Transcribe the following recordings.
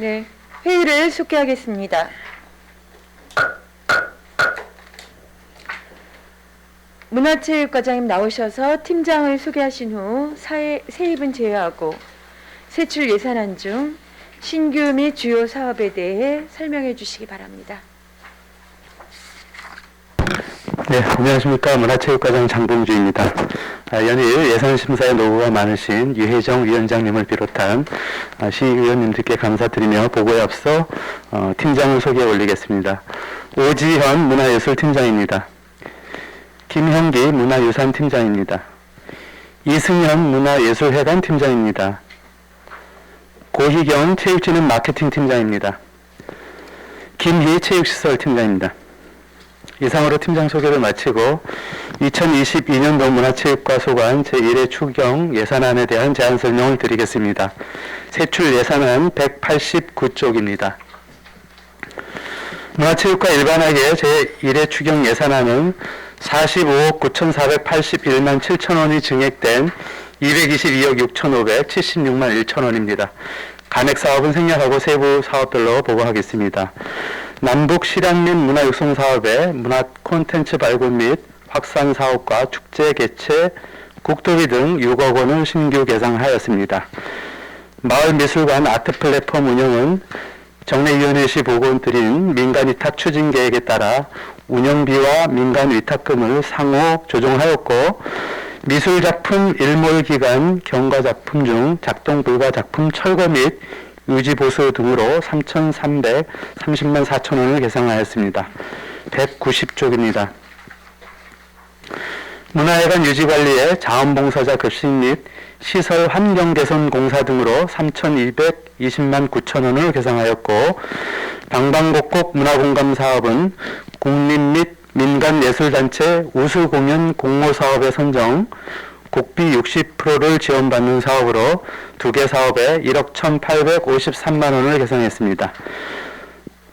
네, 회의를 속개하겠습니다. 문화체육과장님 나오셔서 팀장을 소개하신 후 세입은 제외하고 세출 예산안 중 신규 및 주요 사업에 대해 설명해 주시기 바랍니다. 네, 안녕하십니까. 문화체육과장 장봉주입니다. 연일 예산심사에 노고가 많으신 유혜정 위원장님을 비롯한 시의원님들께 감사드리며 보고에 앞서 팀장을 소개해 올리겠습니다. 오지현 문화예술팀장입니다. 김형기 문화유산팀장입니다. 이승현 문화예술회관 팀장입니다. 고희경 체육진흥 마케팅팀장입니다. 김희 체육시설팀장입니다. 이상으로 팀장 소개를 마치고 2022년도 문화체육과 소관 제1회 추경 예산안에 대한 제안 설명을 드리겠습니다. 세출 예산안 189쪽입니다. 문화체육과 일반학의 제1회 추경 예산안은 45억 9,481만 7천원이 증액된 222억 6,576만 1천원입니다. 간획사업은 생략하고 세부 사업별로 보고하겠습니다. 남북 실향 및 문화육성 사업의 문화 콘텐츠 발굴 및 확산 사업과 축제 개최, 국도비 등 6억 원을 신규 개상하였습니다. 마을미술관 아트 플랫폼 운영은 정례위원회 시 보고 드린 민간 위탁 추진 계획에 따라 운영비와 민간 위탁금을 상호 조정하였고, 미술작품 일몰 기간 경과작품 중 작동 불가 작품 철거 및 유지 보수 등으로 3,330만 4천원을 계상하였습니다. 190쪽입니다. 문화회관 유지관리에 자원봉사자 급식 및 시설 환경 개선 공사 등으로 3,220만 9천원을 계상하였고, 방방곡곡 문화공감 사업은 국립 및 민간예술단체 우수공연 공모사업에 선정, 국비 60%를 지원받는 사업으로 2개 사업에 1억 1,853만 원을 계상했습니다.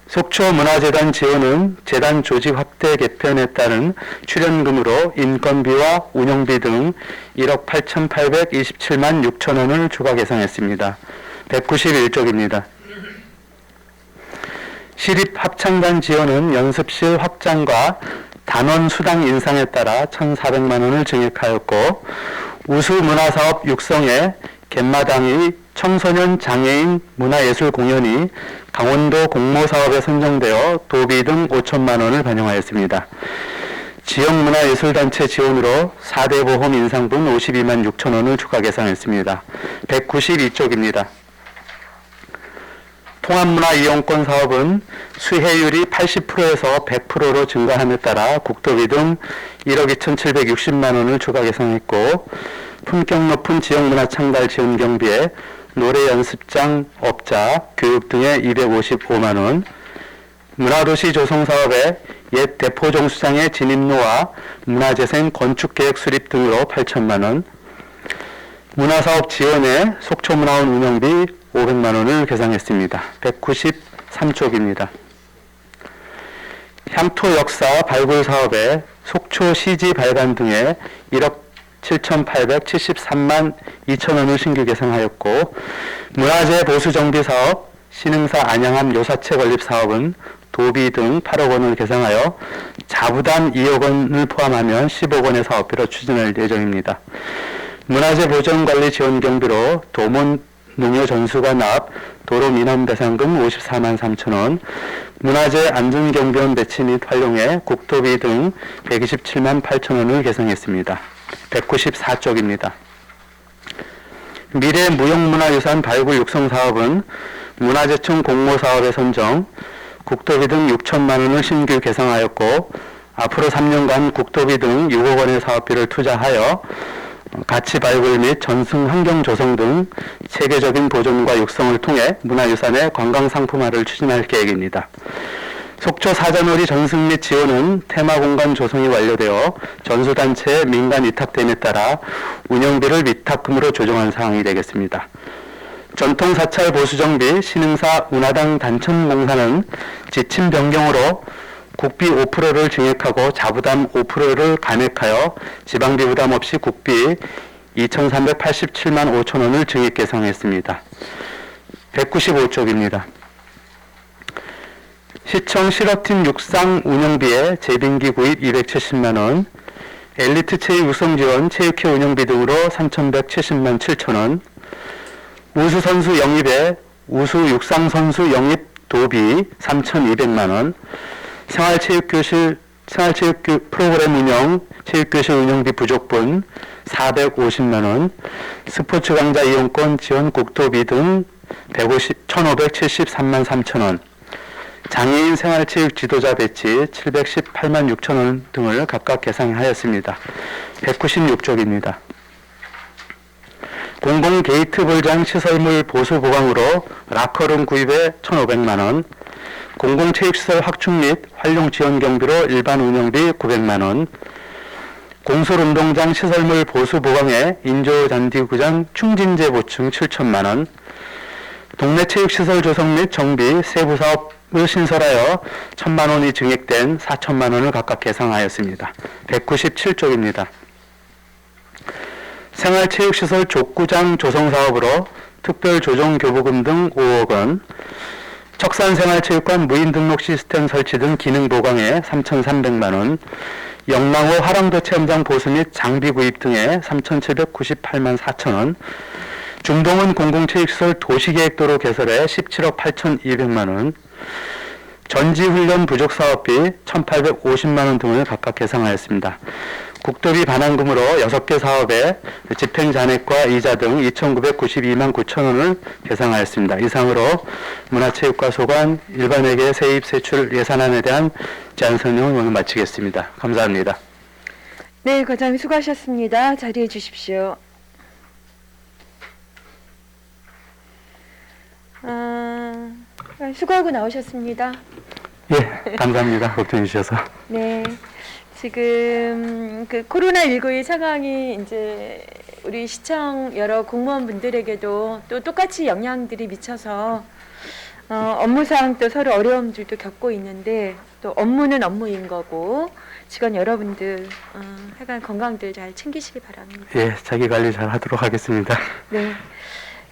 속초문화재단 지원은 재단 조직 확대 개편에 따른 출연금으로 인건비와 운영비 등 1억 8,827만 6천 원을 추가 계상했습니다. 191쪽입니다. 시립합창단 지원은 연습실 확장과 단원 수당 인상에 따라 1,400만 원을 증액하였고, 우수문화사업 육성에 갯마당이 청소년 장애인 문화예술 공연이 강원도 공모사업에 선정되어 도비 등 5천만 원을 반영하였습니다. 지역문화예술단체 지원으로 4대 보험 인상분 52만 6천 원을 추가 계상했습니다. 192쪽입니다. 통합문화 이용권 사업은 수혜율이 80%에서 100%로 증가함에 따라 국도비 등 1억 2,760만 원을 추가 계상했고, 품격 높은 지역문화 창달 지원 경비에 노래 연습장, 업자, 교육 등에 255만 원, 문화도시 조성 사업에 옛 대포종수장의 진입로와 문화재생 건축계획 수립 등으로 8천만 원, 문화사업 지원에 속초문화원 운영비 500만 원을 계상했습니다. 193쪽입니다. 향토 역사 발굴 사업에 속초 시지 발간 등에 1억 7,873만 2천 원을 신규 계상하였고, 문화재 보수 정비 사업, 신흥사 안양함 요사체 건립 사업은 도비 등 8억 원을 계상하여 자부담 2억 원을 포함하면 10억 원의 사업비로 추진할 예정입니다. 문화재 보존관리 지원 경비로 도문 농협 전수관 앞 도로 민원 배상금 54만 3천 원, 문화재 안전경비원 배치 및 활용에 국토비 등 127만 8천 원을 계상했습니다. 194쪽입니다. 미래 무형문화유산 발굴 육성 사업은 문화재청 공모사업에 선정, 국토비 등 6천만 원을 신규 계상하였고, 앞으로 3년간 국토비 등 6억 원의 사업비를 투자하여 가치 발굴 및 전승 환경 조성 등 체계적인 보존과 육성을 통해 문화유산의 관광상품화를 추진할 계획입니다. 속초 사자놀이 전승 및 지원은 테마공간 조성이 완료되어 전수단체의 민간 위탁됨에 따라 운영비를 위탁금으로 조정한 사항이 되겠습니다. 전통사찰 보수정비 신흥사 운하당 단천공사는 지침 변경으로 국비 5%를 증액하고 자부담 5%를 감액하여 지방비 부담 없이 국비 2,387만 5천 원을 증액 계상했습니다. 195쪽입니다. 시청 실업팀 육상 운영비에 제빙기 구입 270만 원, 엘리트 체육 육성 지원 체육회 운영비 등으로 3,170만 7천 원, 우수 선수 영입에 우수 육상 선수 영입 도비 3,200만 원, 생활체육 프로그램 운영 체육교실 운영비 부족분 450만 원, 스포츠 강좌 이용권 지원 국토비 등 1,573만 3천 원, 장애인 생활체육 지도자 배치 718만 6천 원 등을 각각 계상하였습니다. 196쪽입니다. 공공 게이트 볼장 시설물 보수 보강으로 라커룸 구입에 1,500만 원, 공공체육시설 확충 및 활용 지원 경비로 일반 운영비 900만 원, 공설운동장 시설물 보수 보강에 인조잔디구장 충진재 보충 7천만 원, 동네 체육시설 조성 및 정비 세부 사업을 신설하여 1,000만 원이 증액된 4천만 원을 각각 계상하였습니다. 197쪽입니다. 생활체육시설 족구장 조성 사업으로 특별조정교부금 등 5억 원, 척산생활체육관 무인 등록 시스템 설치 등 기능 보강에 3,300만 원, 영랑호 화랑도 체험장 보수 및 장비 구입 등에 3,798만 4천 원, 중동은 공공체육시설 도시계획도로 개설에 17억 8,200만 원, 전지훈련 부족 사업비 1,850만 원 등을 각각 계상하였습니다. 국도비 반환금으로 6개 사업에 집행잔액과 이자 등 2,992만 9천 원을 계상하였습니다. 이상으로 문화체육과 소관 일반회계 세입 세출 예산안에 대한 제안 설명을 오늘 마치겠습니다. 감사합니다. 네, 과장님 수고하셨습니다. 자리해 주십시오. 수고하고 나오셨습니다. 예, 감사합니다. 걱정해 주셔서. 네. 지금 그 코로나19의 상황이 이제 우리 시청 여러 공무원분들에게도 또 똑같이 영향들이 미쳐서 업무상 또 서로 어려움들도 겪고 있는데 또 업무는 업무인 거고 직원 여러분들 하여간 건강들 잘 챙기시기 바랍니다. 예, 자기 관리 잘 하도록 하겠습니다. 네.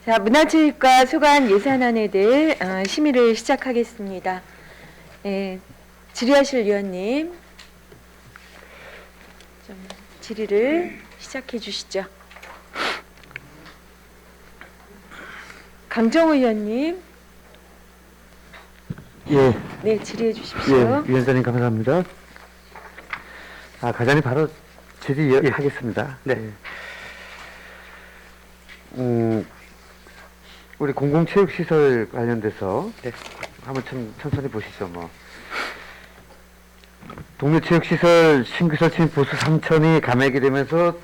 자, 문화체육과 소관 예산안에 대해 심의를 시작하겠습니다. 네, 질의하실 위원님. 좀 질의를 시작해 주시죠. 강정호 의원님. 예. 네, 질의해 주십시오. 예, 위원장님 감사합니다. 과장님 바로 질의하겠습니다. 네. 우리 공공체육시설 관련돼서 네. 한번 천천히 보시죠. 동네 체육시설 신규 설치 보수 3천이 감액이 되면서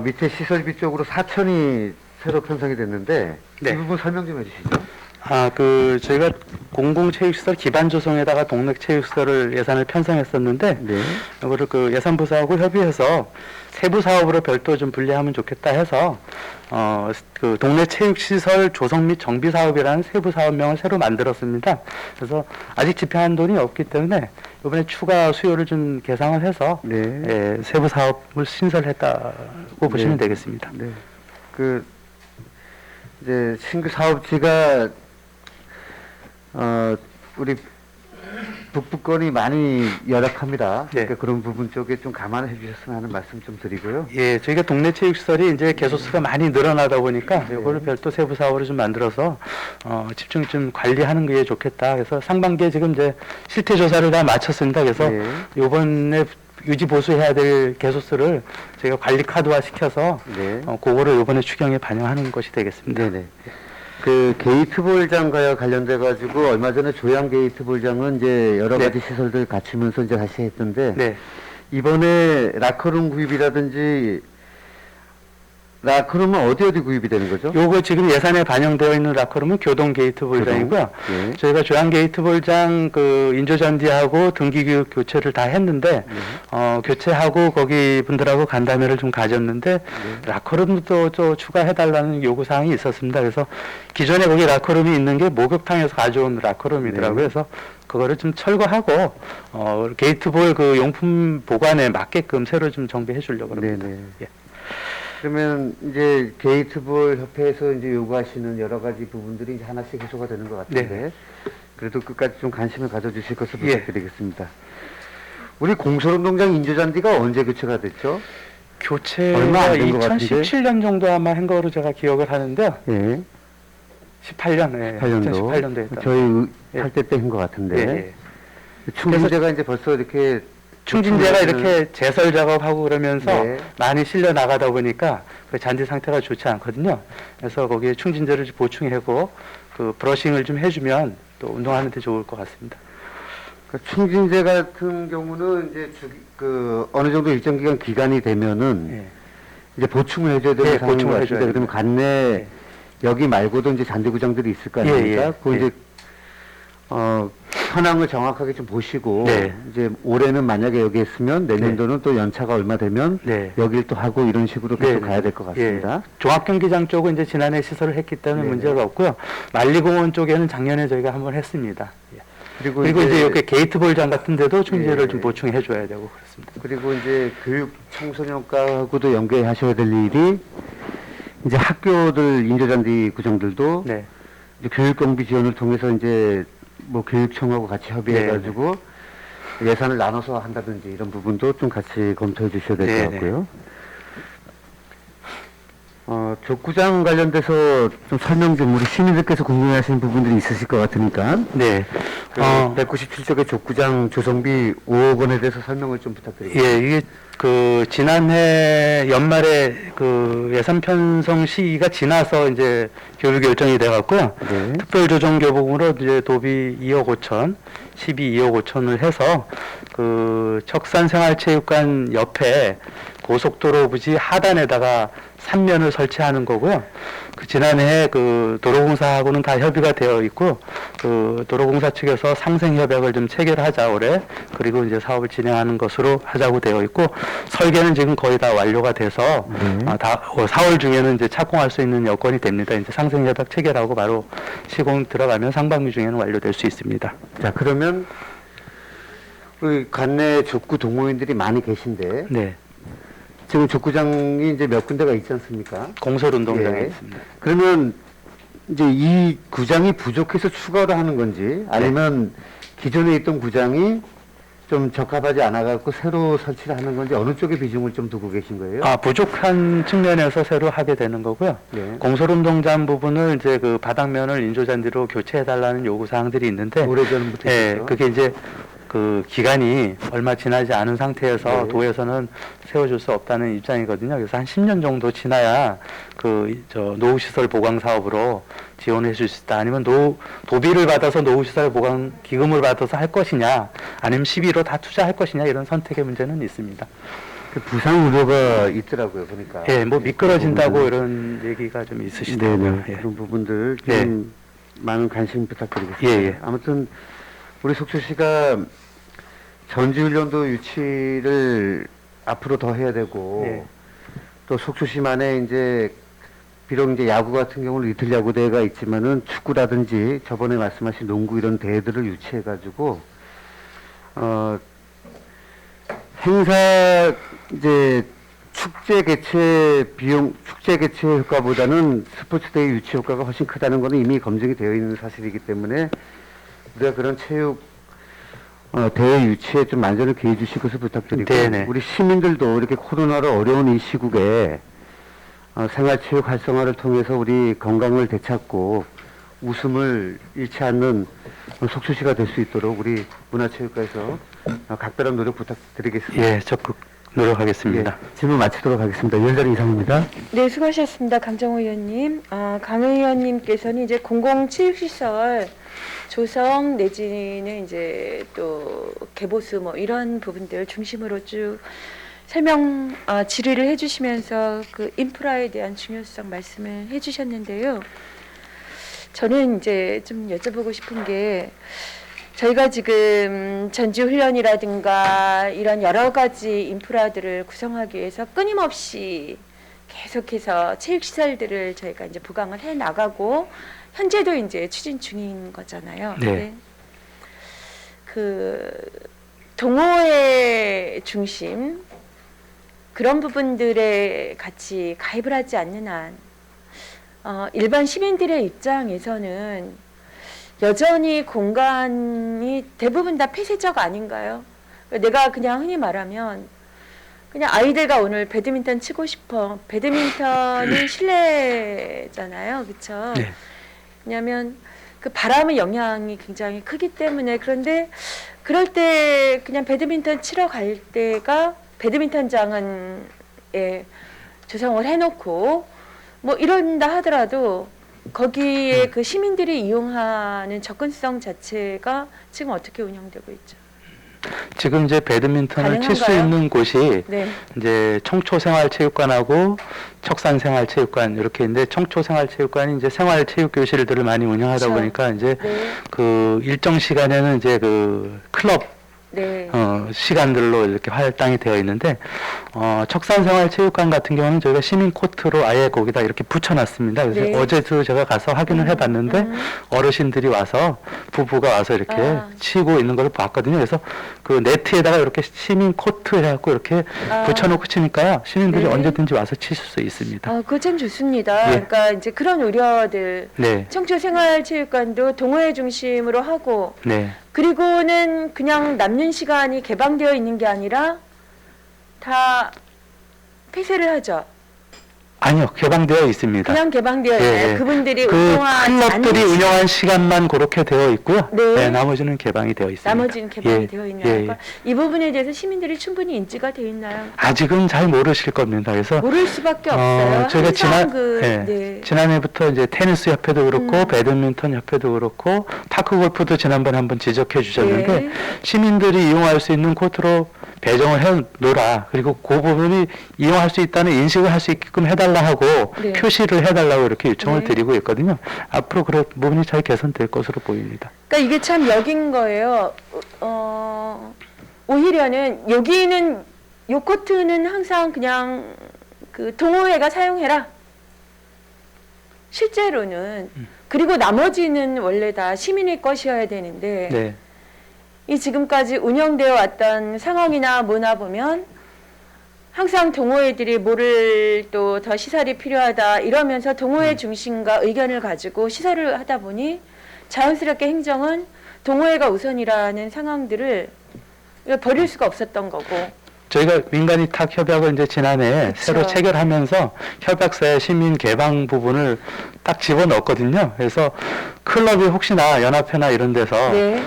밑에 시설비 쪽으로 4천이 새로 편성이 됐는데 네. 이 부분 설명 좀 해주시죠. 저희가 공공체육시설 기반 조성에다가 동네체육시설을 예산을 편성했었는데, 네. 이거를 그 예산부서하고 협의해서 세부 사업으로 별도 좀 분리하면 좋겠다 해서, 그 동네체육시설 조성 및 정비 사업이라는 세부 사업명을 새로 만들었습니다. 그래서 아직 집행한 돈이 없기 때문에 이번에 추가 수요를 좀 계상을 해서, 네. 예, 세부 사업을 신설했다고 보시면 되겠습니다. 네. 이제 신규 사업지가 우리 북부권이 많이 열악합니다. 네. 그러니까 그런 부분 쪽에 좀 감안해 주셨으면 하는 말씀 좀 드리고요. 예, 저희가 동네 체육시설이 이제 개소수가 많이 늘어나다 보니까 이거를 별도 세부 사업으로 좀 만들어서 집중 좀 관리하는 게 좋겠다. 그래서 상반기에 지금 이제 실태 조사를 다 마쳤습니다. 그래서 네. 이번에 유지 보수해야 될 개소수를 저희가 관리 카드화 시켜서 네. 그거를 이번에 추경에 반영하는 것이 되겠습니다. 네네. 그 게이트볼장과 관련돼 가지고 얼마 전에 조양 게이트볼장은 이제 여러 가지 시설들 갖추면서 이제 다시 했던데 네. 이번에 라커룸 구입이라든지 라커룸은 어디 구입이 되는 거죠? 요거 지금 예산에 반영되어 있는 라커룸은 교동 게이트 볼장이고요. 네. 저희가 조양 게이트 볼장 그 인조잔디하고 등기교육 교체를 다 했는데 교체하고 거기 분들하고 간담회를 좀 가졌는데 라커룸도 또 추가해달라는 요구 사항이 있었습니다. 그래서 기존에 거기 라커룸이 있는 게 목욕탕에서 가져온 라커룸이더라고요. 그래서 그거를 좀 철거하고 게이트볼 그 용품 보관에 맞게끔 새로 좀 정비해 주려고 합니다. 네네. 예. 그러면 이제 게이트볼 협회에서 이제 요구하시는 여러 가지 부분들이 이제 하나씩 해소가 되는 것 같은데 그래도 끝까지 좀 관심을 가져주실 것을 예. 부탁드리겠습니다. 우리 공설운동장 인조잔디가 언제 교체가 됐죠? 얼마 교체가 안된것 같은데? 2017년 정도 아마 한 거로 제가 기억을 하는데요. 예, 18년, 예. 18년도. 2018년도 했다. 저희 예. 할 때인 것 같은데. 예, 예. 충진제가 이제 벌써 이렇게 충진제가 충진제는- 이렇게 제설 작업하고 그러면서 네. 많이 실려 나가다 보니까 그 잔디 상태가 좋지 않거든요. 그래서 거기에 충진제를 좀 보충하고 그 브러싱을 좀 해주면 또 운동하는데 좋을 것 같습니다. 그러니까 충진제 같은 경우는 이제 어느 정도 일정 기간이 되면은 예. 이제 보충을 해줘야 되는 예, 상황인 보충을 것 해줘야 같은데, 그러면 관내 예. 여기 말고도 이제 잔디 구장들이 있을 거 예, 아닙니까? 예, 그 예. 이제 현황을 정확하게 좀 보시고 네. 이제 올해는 만약에 여기 했으면 내년도는 또 연차가 얼마 되면 네. 여길 또 하고 이런 식으로 계속 네, 가야 될 것 같습니다. 예. 종합경기장 쪽은 이제 지난해 시설을 했기 때문에 네네. 문제가 없고요. 만리공원 쪽에는 작년에 저희가 한번 했습니다. 예. 그리고 그리고 이제 이렇게 게이트볼장 같은 데도 충진제를 예. 좀 보충해 줘야 되고 그렇습니다. 그리고 이제 교육 청소년과하고도 연계하셔야 될 일이 이제 학교들 인조잔디 구정들도 네. 이제 교육 경비 지원을 통해서 이제 뭐 교육청하고 같이 협의해가지고 예산을 나눠서 한다든지 이런 부분도 좀 같이 검토해 주셔야 될 것 네네. 같고요. 족구장 관련돼서 좀 설명 좀 우리 시민들께서 궁금해하시는 부분들이 있으실 것 같으니까 네. 그 197쪽의 족구장 조성비 5억 원에 대해서 설명을 좀 부탁드립니다. 예, 이게 그 지난해 연말에 그 예산 편성 시기가 지나서 이제 교류 결정이 돼 갖고요. 네. 특별 조정 교부금으로 이제 도비 2억 5천, 12 2억 5천을 해서 그 척산생활체육관 옆에 고속도로 부지 하단에다가 3면을 설치하는 거고요. 그 지난해 그 도로공사하고는 다 협의가 되어 있고 그 도로공사 측에서 상생 협약을 좀 체결하자 올해, 그리고 이제 사업을 진행하는 것으로 하자고 되어 있고 설계는 지금 거의 다 완료가 돼서 다 4월 중에는 이제 착공할 수 있는 여건이 됩니다. 이제 상생 협약 체결하고 바로 시공 들어가면 상반기 중에는 완료될 수 있습니다. 자, 그러면 우리 관내 족구 동호인들이 많이 계신데 네. 지금 족구장이 이제 몇 군데가 있지 않습니까? 공설운동장에 예. 있습니다. 그러면 이제 이 구장이 부족해서 추가로 하는 건지 아니면 기존에 있던 구장이 좀 적합하지 않아갖고 새로 설치를 하는 건지 어느 쪽에 비중을 좀 두고 계신 거예요? 부족한 측면에서 새로 하게 되는 거고요. 네. 공설운동장 부분을 이제 그 바닥면을 인조잔디로 교체해달라는 요구 사항들이 있는데, 오래전부터 예, 있었죠. 그게 이제 그 기간이 얼마 지나지 않은 상태에서 네. 도에서는 세워줄 수 없다는 입장이거든요. 그래서 한 10년 정도 지나야 노후시설 보강 사업으로 지원해 줄 수 있다. 아니면 도비를 받아서 노후시설 보강 기금을 받아서 할 것이냐, 아니면 시비로 다 투자할 것이냐, 이런 선택의 문제는 있습니다. 그 부상 우려가 있더라고요, 보니까. 예, 뭐 미끄러진다고 그런 이런 얘기가 좀 있으시더라고요. 네네. 예. 그런 부분들 네. 좀 많은 관심 부탁드리겠습니다. 예, 예. 아무튼 우리 속초시가 전지훈련도 유치를 앞으로 더 해야 되고 예. 또 속초시만에 이제 비록 이제 야구 같은 경우는 리틀 야구 대회가 있지만은 축구라든지 저번에 말씀하신 농구 이런 대회들을 유치해가지고 행사 이제 축제 개최 효과보다는 스포츠 대회 유치 효과가 훨씬 크다는 것은 이미 검증이 되어 있는 사실이기 때문에 우리가 그런 체육 대회 유치에 좀 만전을 기해 주실 것을 부탁드리고 네네. 우리 시민들도 이렇게 코로나로 어려운 이 시국에 생활체육 활성화를 통해서 우리 건강을 되찾고 웃음을 잃지 않는 속초시가 될 수 있도록 우리 문화체육과에서 각별한 노력 부탁드리겠습니다. 예, 적극 노력하겠습니다. 예, 질문 마치도록 하겠습니다. 10자리 이상입니다. 네, 수고하셨습니다. 강정호 의원님. 강 의원님께서는 이제 공공체육시설 조성 내지는 이제 또 개보수 뭐 이런 부분들 중심으로 쭉 질의를 해주시면서 그 인프라에 대한 중요성 말씀을 해주셨는데요. 저는 이제 좀 여쭤보고 싶은 게 저희가 지금 전지훈련이라든가 이런 여러 가지 인프라들을 구성하기 위해서 끊임없이 계속해서 체육시설들을 저희가 이제 부강을 해 나가고 현재도 이제 추진 중인 거잖아요. 네. 그 동호회 중심 그런 부분들에 같이 가입을 하지 않는 한 일반 시민들의 입장에서는 여전히 공간이 대부분 다 폐쇄적 아닌가요? 내가 그냥 흔히 말하면 그냥 아이들과 오늘 배드민턴 치고 싶어. 배드민턴이 실내잖아요. 그렇죠? 네. 왜냐하면 그 바람의 영향이 굉장히 크기 때문에 그런데 그럴 때 그냥 배드민턴 치러 갈 때가 배드민턴장은 조성을 해놓고 뭐 이런다 하더라도 거기에 그 시민들이 이용하는 접근성 자체가 지금 어떻게 운영되고 있죠? 지금 이제 배드민턴을 칠 수 가능한가요? 있는 곳이 네, 이제 청초생활체육관하고 척산생활체육관 이렇게 있는데 청초생활체육관이 이제 생활체육교실들을 많이 운영하다 그렇죠. 보니까 이제 네, 그 일정 시간에는 이제 그 클럽 네, 시간들로 이렇게 할당이 되어 있는데 척산생활체육관 같은 경우는 저희가 시민 코트로 아예 거기다 이렇게 붙여놨습니다. 그래서 네. 어제도 제가 가서 확인을 해봤는데 어르신들이 와서 부부가 와서 이렇게 아. 치고 있는 걸 봤거든요. 그래서 그 네트에다가 이렇게 시민 코트 해갖고 이렇게 아. 붙여놓고 치니까요. 시민들이 네. 언제든지 와서 치실 수 있습니다. 그거 참 좋습니다. 예. 그러니까 이제 그런 우려들 네, 청초생활체육관도 동호회 중심으로 하고 네, 그리고는 그냥 남는 시간이 개방되어 있는 게 아니라 다 폐쇄를 하죠. 아니요, 개방되어 있습니다. 그냥 개방되어 예, 있나요? 예. 그분들이 그 운영하지 클럽들이 않는 운영한 시간만 그렇게 되어 있고요. 네. 네, 나머지는 개방이 되어 있습니다. 나머지는 개방이 예, 되어 있나요? 예, 예. 그러니까 이 부분에 대해서 시민들이 충분히 인지가 되어 있나요? 아직은 잘 모르실 겁니다. 그래서 모를 수밖에 없어요. 저희가 항상 그 예, 지난해부터 이제 테니스 협회도 그렇고 배드민턴 협회도 그렇고 파크 골프도 지난번에 한번 지적해 주셨는데 네. 시민들이 이용할 수 있는 코트로 배정을 해 놓으라. 그리고 그 부분이 이용할 수 있다는 인식을 할 수 있게끔 해달라 하고 네. 표시를 해달라고 이렇게 요청을 네. 드리고 있거든요. 앞으로 그런 부분이 잘 개선될 것으로 보입니다. 그러니까 이게 참 역인 거예요. 오히려는 여기는 요 코트는 항상 그냥 그 동호회가 사용해라. 실제로는 그리고 나머지는 원래 다 시민의 것이어야 되는데 네, 이 지금까지 운영되어 왔던 상황이나 뭐나 보면 항상 동호회들이 뭐를 또 더 시설이 필요하다 이러면서 동호회 중심과 의견을 가지고 시설을 하다 보니 자연스럽게 행정은 동호회가 우선이라는 상황들을 버릴 수가 없었던 거고 저희가 민간위탁 협약을 이제 지난해 그쵸. 새로 체결하면서 협약사의 시민 개방 부분을 딱 집어넣었거든요. 그래서 클럽이 혹시나 연합회나 이런 데서 네.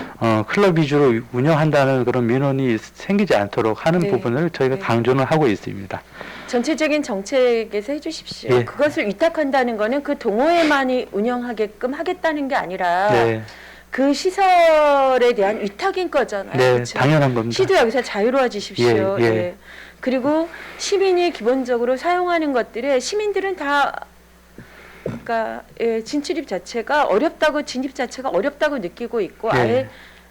클럽 위주로 운영한다는 그런 민원이 생기지 않도록 하는 네. 부분을 저희가 네. 강조는 하고 있습니다. 전체적인 정책에서 해주십시오. 예. 그것을 위탁한다는 거는 그 동호회만이 운영하게끔 하겠다는 게 아니라 네, 그 시설에 대한 위탁인 거잖아요. 네, 그쵸? 당연한 겁니다. 시도 여기서 자유로워지십시오. 예, 예. 예. 그리고 시민이 기본적으로 사용하는 것들에 시민들은 다 그러니까 진출입 자체가 어렵다고 진입 자체가 어렵다고 느끼고 있고 예.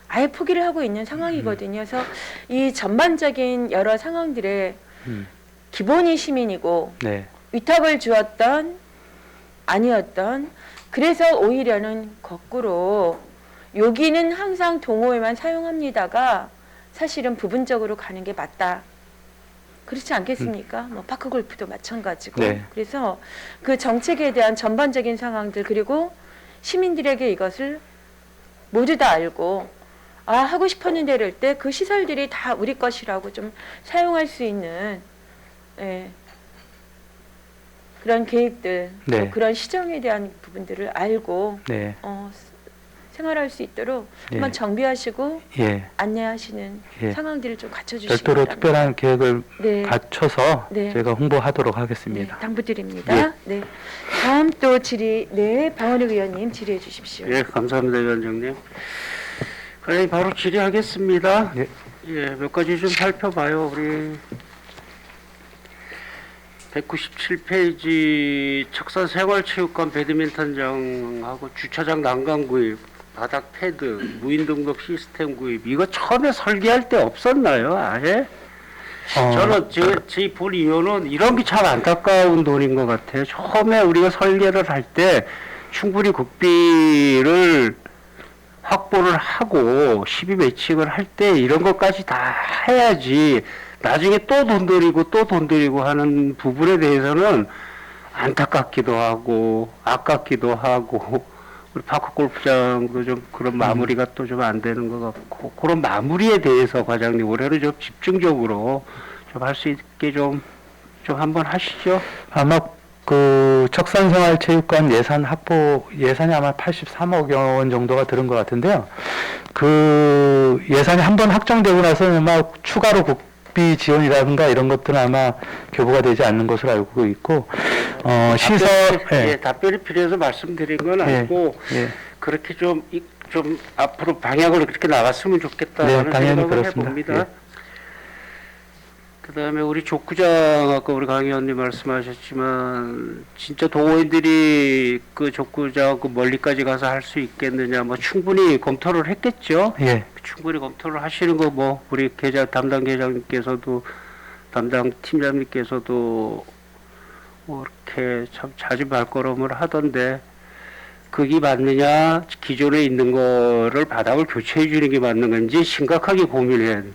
아예 포기를 하고 있는 상황이거든요. 그래서 이 전반적인 여러 상황들에 음, 기본이 시민이고 네, 위탁을 주었던 아니었던 그래서 오히려는 거꾸로 여기는 항상 동호회만 사용합니다가 사실은 부분적으로 가는 게 맞다. 그렇지 않겠습니까? 뭐 파크 골프도 마찬가지고. 네. 그래서 그 정책에 대한 전반적인 상황들 그리고 시민들에게 이것을 모두 다 알고 하고 싶었는데 이럴 때 그 시설들이 다 우리 것이라고 좀 사용할 수 있는 그런 계획들, 네. 또 그런 시정에 대한 부분들을 알고 네, 생활할 수 있도록 예. 한번 정비하시고 예. 안내하시는 예. 상황들을 좀 갖춰주시기 별도로 바랍니다. 특별한 계획을 네. 갖춰서 네. 저희가 홍보하도록 네, 하겠습니다. 당부드립니다. 예. 네. 다음 또 질의, 방원욱 의원님 질의해 주십시오. 예, 감사합니다, 위원장님. 그럼 바로 질의하겠습니다. 예. 예, 몇 가지 좀 살펴봐요. 우리 197페이지 척산 생활체육관 배드민턴장하고 주차장 난간 구입, 바닥 패드, 무인 등록 시스템 구입 이거 처음에 설계할 때 없었나요? 아예? 저는 제 본 이유는 이런 게 참 안타까운 돈인 것 같아요. 처음에 우리가 설계를 할 때 충분히 국비를 확보를 하고 시비 매칭을 할 때 이런 것까지 다 해야지 나중에 또 돈 들이고 하는 부분에 대해서는 안타깝기도 하고 아깝기도 하고 우리 파크 골프장도 좀 그런 마무리가 또 좀 안 되는 것 같고, 그런 마무리에 대해서 과장님 올해는 좀 집중적으로 좀 할 수 있게 좀 한번 하시죠. 아마 그 척산생활체육관 예산이 아마 83억 원 정도가 들은 것 같은데요. 그 예산이 한 번 확정되고 나서 아마 추가로 국비 지원이라든가 이런 것들은 아마 교부가 되지 않는 것으로 알고 있고, 시설, 답변이 필요해서 말씀드린 건 아니고, 그렇게 좀 앞으로 방향을 그렇게 나갔으면 좋겠다는 당연히 생각을 그렇습니다. 해봅니다. 그 다음에 우리 족구장, 아까 우리 강 의원님 말씀하셨지만, 진짜 동호인들이 그 족구장 그 멀리까지 가서 할 수 있겠느냐, 뭐 충분히 검토를 했겠죠. 충분히 검토를 하시는 거, 뭐, 우리 담당 계장님께서도, 담당 팀장님께서도, 뭐, 이렇게 참 자주 발걸음을 하던데, 그게 맞느냐, 기존에 있는 거를 바닥을 교체해 주는 게 맞는 건지 심각하게 고민해야 돼.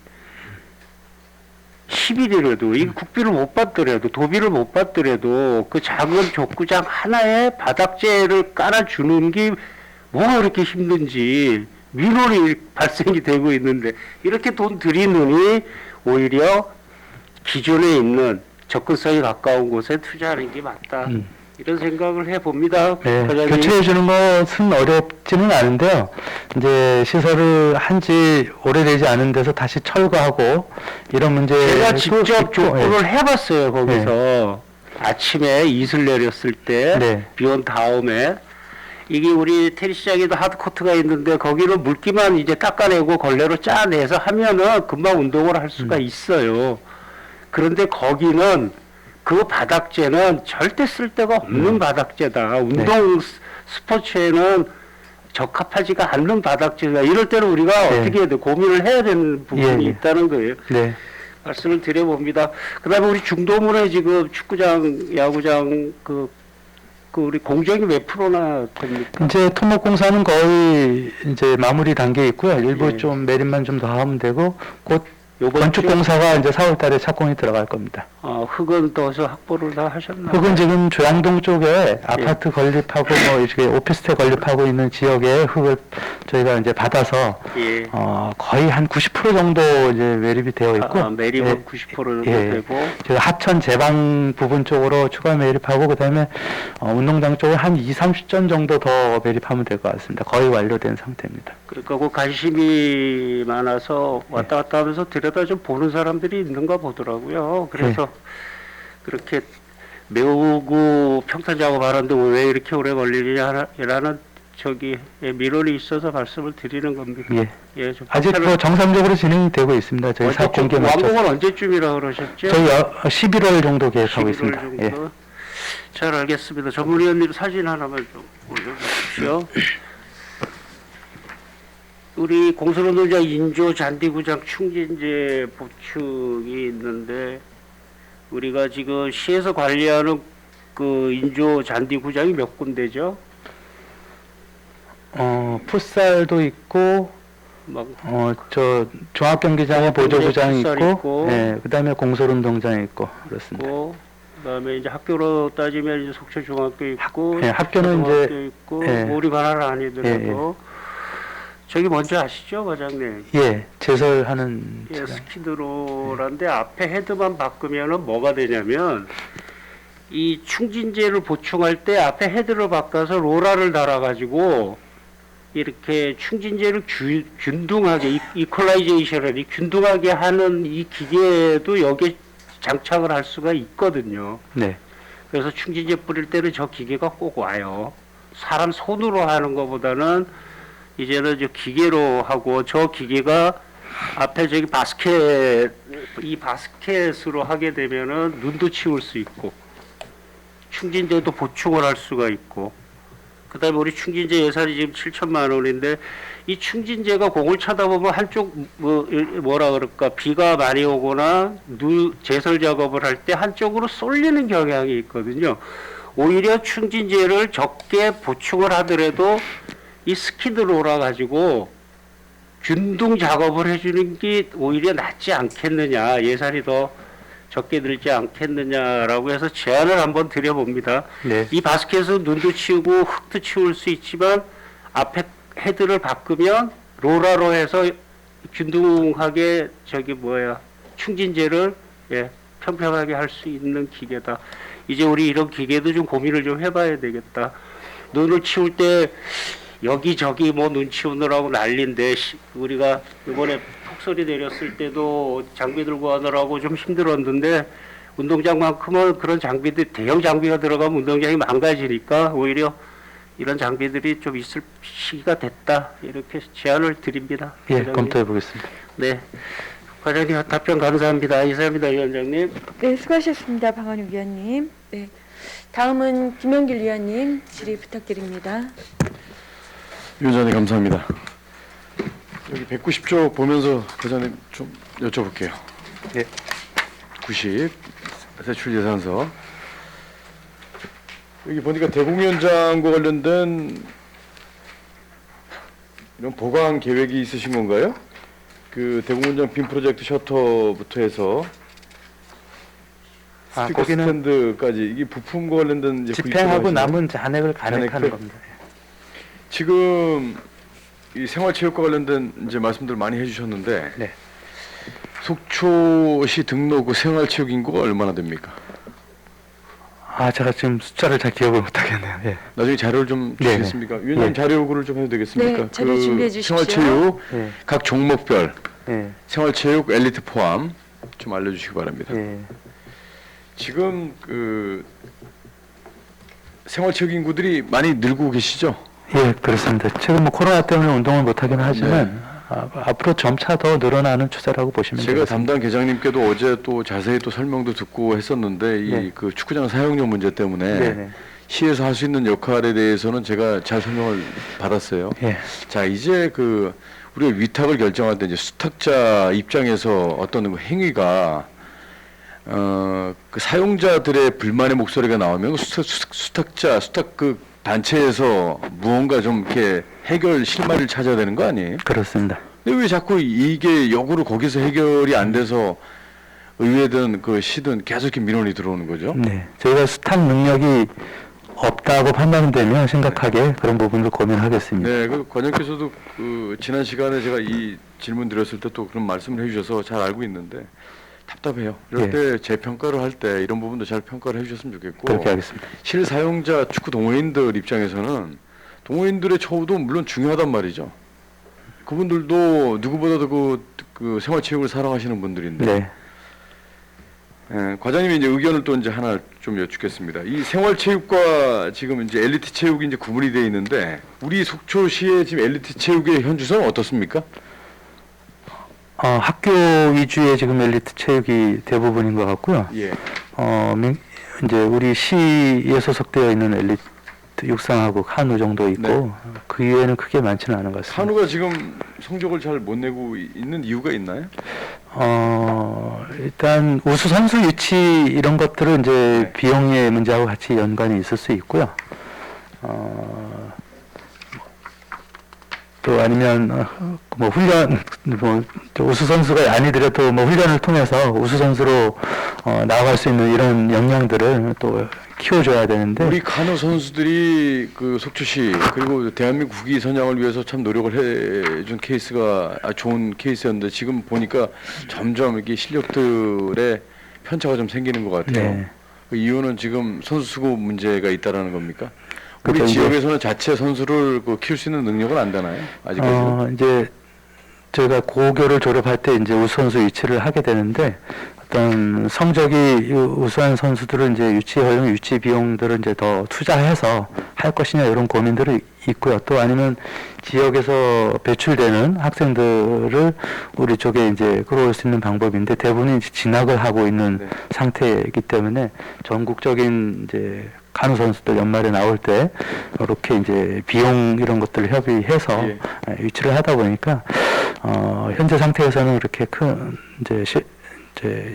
10일이라도, 이 국비를 못 받더라도, 도비를 못 받더라도, 그 작은 족구장 하나에 바닥재를 깔아주는 게 뭐가 그렇게 힘든지, 민원이 발생이 되고 있는데, 이렇게 돈 들이느니, 오히려 기존에 있는 접근성이 가까운 곳에 투자하는 게 맞다. 이런 생각을 해봅니다. 교체해 주는 것은 어렵지는 않은데요. 이제 시설을 한지 오래되지 않은 데서 다시 철거하고 이런 문제. 제가 직접 족구를 해봤어요. 거기서 아침에 이슬 내렸을 때 비 온 다음에 이게 우리 테니스장에도 하드코트가 있는데 거기는 물기만 이제 닦아내고 걸레로 짜내서 하면은 금방 운동을 할 수가 있어요. 그런데 거기는 그 바닥재는 절대 쓸 데가 없는 바닥재다. 운동 스포츠에는 적합하지가 않는 바닥재다. 이럴 때는 우리가 어떻게 해야 돼? 고민을 해야 되는 부분이 있다는 거예요. 말씀을 드려봅니다. 그 다음에 우리 중도문에 지금 축구장, 야구장, 그 우리 공정이 몇 프로나 됩니까? 이제 토목공사는 거의 이제 마무리 단계에 있고요. 일부 좀 매립만 좀 더 하면 되고, 곧 건축공사가 이제 4월 달에 착공이 들어갈 겁니다. 흙은 더서 확보를 다 하셨나요? 흙은 지금 조양동 쪽에 아파트 건립하고 뭐 이렇게 오피스텔 건립하고 있는 지역에 흙을 저희가 이제 받아서 거의 한 90% 정도 이제 매립이 되어 있고, 매립은 90% 정도 되고, 저희가 하천 제방 부분 쪽으로 추가 매립하고 그다음에 운동장 쪽에 한 20-30전 정도 더 매립하면 될 것 같습니다. 거의 완료된 상태입니다. 그러니까 그 관심이 많아서 왔다 갔다 하면서 들여다 좀 보는 사람들이 있는가 보더라고요. 그래서 그렇게 메우고 평탄 작업하는데 왜 이렇게 오래 걸리느냐라는 민원이 있어서 말씀을 드리는 겁니다. 좀 아직 뭐 정상적으로 진행이 되고 있습니다. 저희 사업 공개 완공은 언제쯤이라 그러셨죠? 저희 11월 정도 계획하고 11월 있습니다. 정도? 잘 알겠습니다. 전문위원님 사진 하나만 좀 올려주십시오. 우리 공설운동장 인조 잔디구장 충진제 보충이 있는데 우리가 지금 시에서 관리하는 그 인조 잔디구장이 몇 군데죠? 풋살도 있고, 저 종합경기장에 보조구장이 있고, 그다음에 공설운동장이 있고 그렇습니다. 그다음에 이제 학교로 따지면 이제 속초중학교 있고, 학교는 이제 있고, 우리 반환은 아니더라도. 저기 뭔지 아시죠, 과장님? 제설하는 스키드로란데 앞에 헤드만 바꾸면은 뭐가 되냐면 이 충진제를 보충할 때 앞에 헤드를 바꿔서 로라를 달아가지고 이렇게 충진제를 균등하게 이퀄라이제이션을 균등하게 하는 이 기계도 여기에 장착을 할 수가 있거든요. 그래서 충진제 뿌릴 때는 저 기계가 꼭 와요. 사람 손으로 하는 것보다는 이제는 저 기계로 하고 저 기계가 앞에 저기 이 바스켓으로 하게 되면은 눈도 치울 수 있고 충진제도 보충을 할 수가 있고 그다음에 우리 충진제 예산이 지금 7천만 원인데 이 충진제가 공을 차다 보면 한쪽 뭐라 그럴까 비가 많이 오거나 제설 작업을 할 때 한쪽으로 쏠리는 경향이 있거든요. 오히려 충진제를 적게 보충을 하더라도 이 스키드로라 가지고 균등 작업을 해주는 게 오히려 낫지 않겠느냐, 예산이 더 적게 들지 않겠느냐라고 해서 제안을 한번 드려봅니다. 이 바스켓은 눈도 치우고 흙도 치울 수 있지만 앞에 헤드를 바꾸면 로라로 해서 균등하게 충진제를 평평하게 할 수 있는 기계다. 이제 우리 이런 기계도 좀 고민을 좀 해봐야 되겠다. 눈을 치울 때 여기저기 뭐 눈 치우느라고 난리인데 우리가 이번에 폭설이 내렸을 때도 장비 들고 하느라고 좀 힘들었는데 운동장만큼은 그런 장비들 대형 장비가 들어가면 운동장이 망가지니까 오히려 이런 장비들이 좀 있을 시기가 됐다 이렇게 제안을 드립니다. 예, 과장님. 검토해 보겠습니다. 네, 과장님 답변 감사합니다. 이사입니다, 위원장님. 네, 수고하셨습니다. 방원욱 위원님. 네, 다음은 김영길 위원님 질의 부탁드립니다. 위원장님 감사합니다. 여기 190조 보면서 과장님 좀 여쭤볼게요. 네. 90 세출 예산서 여기 보니까 대공위원장과 관련된 이런 보강 계획이 있으신 건가요? 그 대공위원장 빔 프로젝트 셔터부터 해서 스피커 거기는 스탠드까지 이게 부품과 관련된 이제 집행하고 구입을 하시나요? 남은 잔액을 간액하는 잔액을? 겁니다. 지금 이 생활체육과 관련된 이제 말씀들 많이 해주셨는데 네. 속초시 등록 그 생활체육 인구가 얼마나 됩니까? 아, 제가 지금 숫자를 잘 기억을 못하겠네요. 예. 나중에 자료를 좀 네네. 주시겠습니까? 위원장 예. 자료 요구를 좀 해도 되겠습니까? 네, 자료 준비해 주십시오. 생활체육 예. 각 종목별 예. 생활체육 엘리트 포함 좀 알려주시기 바랍니다. 예. 지금 그 생활체육 인구들이 많이 늘고 계시죠? 예, 그렇습니다. 지금 뭐 코로나 때문에 운동을 못 하긴 하지만 앞으로 점차 더 늘어나는 추세라고 보시면 제가 되겠습니다. 담당 계장님께도 어제 또 자세히 또 설명도 듣고 했었는데 이 네. 그 축구장 사용료 문제 때문에 네네. 시에서 할 수 있는 역할에 대해서는 제가 잘 설명을 받았어요. 예. 자, 이제 그 우리가 위탁을 결정할 때 이제 수탁자 입장에서 어떤 그 행위가 그 사용자들의 불만의 목소리가 나오면 수탁자 수탁 그 단체에서 무언가 좀 이렇게 해결 실마리를 찾아야 되는 거 아니에요? 그렇습니다. 근데 왜 자꾸 이게 역으로 거기서 해결이 안 돼서 의회든 그 시든 계속 이렇게 민원이 들어오는 거죠? 네. 저희가 수탁 능력이 없다고 판단되면 심각하게 그런 부분을 고민하겠습니다. 네, 그 관장께서도 그 지난 시간에 제가 이 질문 드렸을 때 또 그런 말씀을 해주셔서 잘 알고 있는데 답답해요. 이럴 예. 때 재평가를 할 때 이런 부분도 잘 평가를 해주셨으면 좋겠고 그렇게 하겠습니다. 실사용자 축구 동호인들 입장에서는 동호인들의 처우도 물론 중요하단 말이죠. 그분들도 누구보다도 그 생활체육을 사랑하시는 분들인데 네. 예, 과장님이 이제 의견을 또 이제 하나 좀 여쭙겠습니다. 이 생활체육과 지금 이제 엘리트 체육이 이제 구분이 되어 있는데 우리 속초시의 지금 엘리트 체육의 현주소는 어떻습니까? 학교 위주의 지금 엘리트 체육이 대부분인 것 같고요. 예. 이제 우리 시에 소속되어 있는 엘리트 육상하고 한우 정도 있고 네. 그 이외에는 크게 많지는 않은 것 같습니다. 한우가 지금 성적을 잘 못 내고 있는 이유가 있나요? 일단 우수 선수 유치 이런 것들은 이제 네. 비용의 문제하고 같이 연관이 있을 수 있고요. 또 아니면 뭐 훈련 뭐 우수 선수가 아니더라도 뭐 훈련을 통해서 우수 선수로 나아갈 수 있는 이런 역량들을 또 키워줘야 되는데 우리 간호 선수들이 그 속초시 그리고 대한민국 국위 선양을 위해서 참 노력을 해준 케이스가 좋은 케이스였는데 지금 보니까 점점 이렇게 실력들의 편차가 좀 생기는 것 같아요. 네. 그 이유는 지금 선수 수급 문제가 있다라는 겁니까? 우리 그렇죠. 지역에서는 자체 선수를 그 키울 수 있는 능력은 안 되나요? 아직까지는? 이제 저희가 고교를 졸업할 때 이제 우수 선수 유치를 하게 되는데 어떤 성적이 우수한 선수들은 이제 유치 허용, 유치 비용들을 이제 더 투자해서 할 것이냐 이런 고민들이 있고요. 또 아니면 지역에서 배출되는 학생들을 우리 쪽에 이제 끌어올 수 있는 방법인데 대부분이 이제 진학을 하고 있는 네. 상태이기 때문에 전국적인 이제 간호 선수들 연말에 나올 때 이렇게 이제 비용 이런 것들을 협의해서 예. 유치를 하다 보니까 현재 상태에서는 그렇게 큰 이제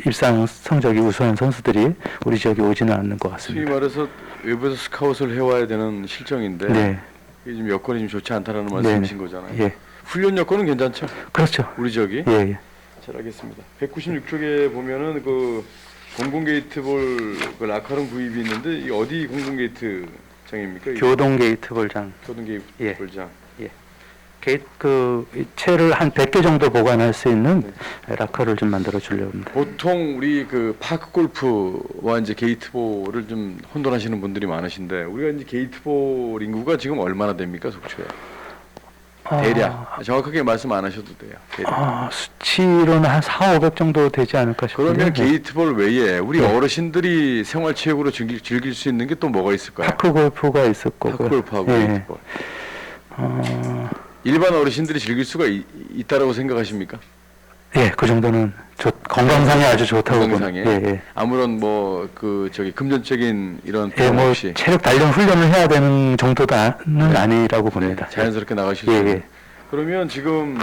입상 성적이 우수한 선수들이 우리 지역에 오지는 않는 것 소위 같습니다. 말해서 외부에서 스카웃을 해와야 되는 실정인데 네, 이게 지금 여건이 좀 좋지 않다라는 말씀이신 거잖아요. 예, 훈련 여건은 괜찮죠? 그렇죠. 우리 지역이? 예, 예. 잘 알겠습니다. 196쪽에 보면은 그 공공 게이트볼 그 라카룸 구입이 있는데 이 어디 공공 게이트장입니까? 교동 게이트볼장. 교동 예. 게이트볼장. 이 채를 한 100개 정도 보관할 수 있는 락커를 좀 만들어 주려고 합니다. 보통 우리 그 파크 골프와 이제 게이트볼을 좀 혼돈하시는 분들이 많으신데 우리가 이제 게이트볼 인구가 지금 얼마나 됩니까, 속초에? 대략 정확하게 말씀 안 하셔도 돼요. 대략. 수치로는 한 4, 500 정도 되지 않을까 싶은데. 그러면 게이트볼 외에 우리 어르신들이 생활체육으로 즐길 수 있는 게 또 뭐가 있을까요? 파크 골프가 있을 거고요. 파크 골프하고 예. 게이트볼. 일반 어르신들이 즐길 수가 있다라고 생각하십니까? 예, 그 정도는 건강상에 아주 좋다고 건강상에 보는. 예. 아무런 뭐 금전적인 이런 예, 부담 뭐 없이 체력 단련 훈련을 해야 되는 정도는 아니라고 봅니다. 자연스럽게 나가실 수 예, 있는. 예. 그러면 지금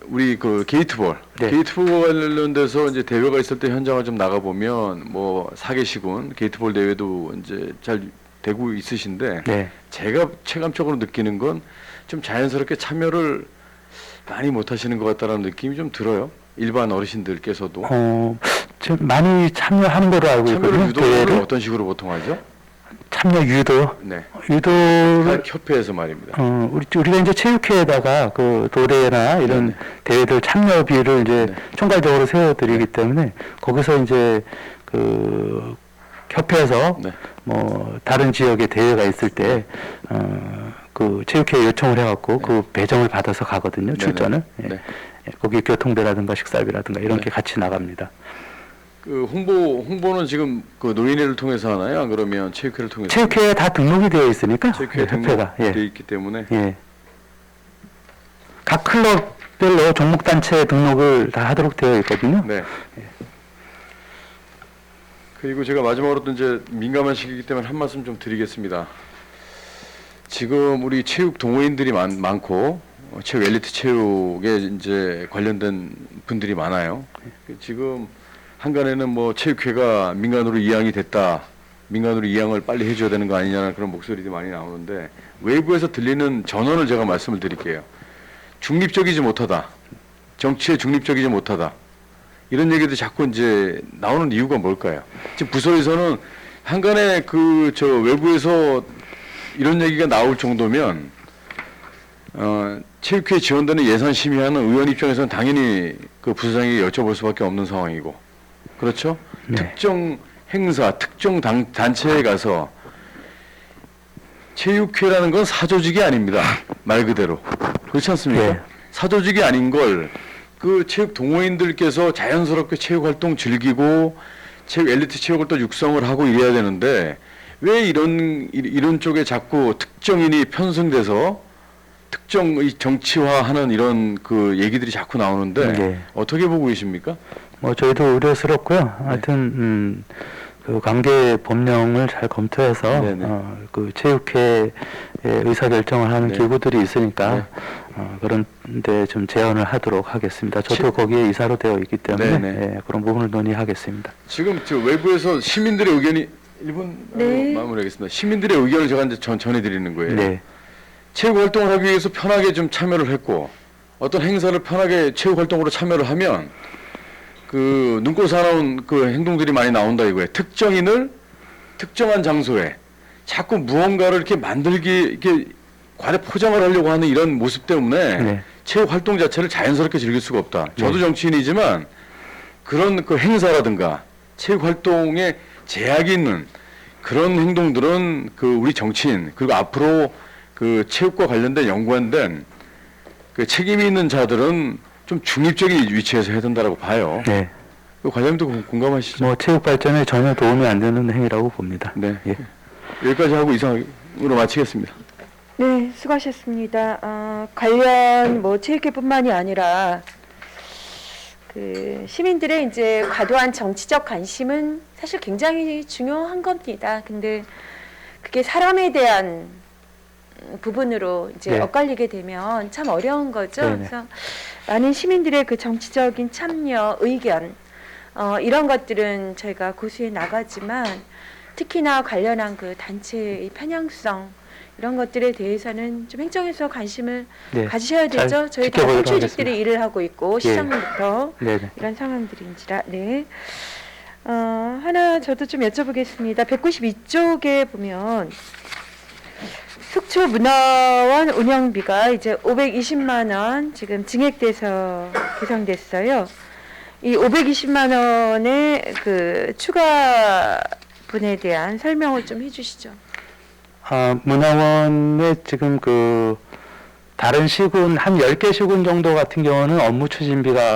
우리 게이트볼, 네. 게이트볼 관련돼서 이제 대회가 있을 때 현장을 좀 나가 보면 뭐 사계시군 게이트볼 대회도 이제 잘 되고 있으신데 네. 제가 체감적으로 느끼는 건 좀 자연스럽게 참여를 많이 못 하시는 것 같다는 느낌이 좀 들어요. 일반 어르신들께서도 좀 많이 참여하는 걸로 알고 참여를 있거든요. 유도를 대회를. 어떤 식으로 보통 하죠? 참여 유도. 네. 유도를 각 협회에서 말입니다. 우리가 이제 체육회에다가 그 도래나 이런 네네. 대회들 참여비를 이제 네. 총괄적으로 세워드리기 때문에 거기서 이제 그 협회에서 네. 뭐 다른 지역에 대회가 있을 때 그 체육회에 요청을 해갖고 그 배정을 받아서 가거든요. 네네. 출전을. 예. 네. 예, 거기 교통비라든가 식사비라든가 이런 네. 게 같이 나갑니다. 그 홍보는 지금 그 노인회를 통해서 하나요? 안 그러면 체육회를 통해서? 체육회에 다 등록이 되어 있으니까 체육회 협회가 등록되어 있기 때문에 예. 각 클럽별로 종목 단체 등록을 다 하도록 되어 있거든요. 네. 그리고 제가 마지막으로 또 이제 민감한 시기이기 때문에 한 말씀 좀 드리겠습니다. 지금 우리 체육 동호인들이 많고 체육 엘리트 체육에 이제 관련된 분들이 많아요. 지금 한간에는 뭐 체육회가 민간으로 이양이 됐다. 민간으로 이양을 빨리 해줘야 되는 거 아니냐는 그런 목소리들이 많이 나오는데 외부에서 들리는 전언을 제가 말씀을 드릴게요. 중립적이지 못하다. 정치에 중립적이지 못하다. 이런 얘기도 자꾸 이제 나오는 이유가 뭘까요? 지금 부서에서는 한간에 외부에서 이런 얘기가 나올 정도면 체육회에 지원되는 예산 심의하는 의원 입장에서는 당연히 그 부서장에게 여쭤볼 수밖에 없는 상황이고 그렇죠? 네. 특정 행사, 특정 단체에 가서 체육회라는 건 사조직이 아닙니다. 말 그대로. 그렇지 않습니까? 네. 사조직이 아닌 걸 그 체육 동호인들께서 자연스럽게 체육 활동 즐기고 체육 엘리트 체육을 또 육성을 하고 이래야 되는데 왜 이런 쪽에 자꾸 특정인이 편승돼서 특정 정치화하는 이런 그 얘기들이 자꾸 나오는데 네. 어떻게 보고 계십니까? 뭐 저희도 우려스럽고요. 하여튼 그 관계 법령을 잘 검토해서 네네. 그 체육회 의사 결정을 하는 네. 기구들이 있으니까 그런데 좀 제언을 하도록 하겠습니다. 저도 거기에 이사로 되어 있기 때문에 네네. 그런 부분을 논의하겠습니다. 지금 저 외부에서 시민들의 의견이 1분 네. 마무리하겠습니다. 시민들의 의견을 제가 이제 전해드리는 거예요. 네. 체육 활동을 하기 위해서 편하게 좀 참여를 했고 어떤 행사를 편하게 체육 활동으로 참여를 하면 그 눈꼴 사나운 그 행동들이 많이 나온다 이거예요. 특정인을 특정한 장소에 자꾸 무언가를 이렇게 이렇게 과대 포장을 하려고 하는 이런 모습 때문에 네. 체육 활동 자체를 자연스럽게 즐길 수가 없다. 저도 네. 정치인이지만 그런 그 행사라든가 체육 활동에 제약이 있는 그런 행동들은 그 우리 정치인 그리고 앞으로 그 체육과 관련된 연관된 그 책임이 있는 자들은 좀 중립적인 위치에서 해야 된다라고 봐요. 네. 그 과장님도 공감하시죠? 뭐 체육 발전에 전혀 도움이 안 되는 행위라고 봅니다. 네. 예. 여기까지 하고 이상으로 마치겠습니다. 네, 수고하셨습니다. 관련 뭐 체육회뿐만이 아니라 그 시민들의 이제 과도한 정치적 관심은 사실 굉장히 중요한 겁니다. 근데 그게 사람에 대한 부분으로 이제 네. 엇갈리게 되면 참 어려운 거죠. 네네. 그래서 많은 시민들의 그 정치적인 참여, 의견 이런 것들은 저희가 고수해 나가지만 특히나 관련한 그 단체의 편향성 이런 것들에 대해서는 좀 행정에서 관심을 네. 가지셔야 잘 되죠. 저희 다 지켜보도록 선출직들이 하겠습니다. 일을 하고 있고 예. 시장부터 네네. 이런 상황들인지라. 네. 하나 저도 좀 여쭤보겠습니다. 192쪽에 보면 속초 문화원 운영비가 이제 520만 원 지금 증액돼서 개정됐어요. 이 520만 원의 그 추가분에 대한 설명을 좀 해주시죠. 문화원의 지금 그 다른 시군 한 10개 시군 정도 같은 경우는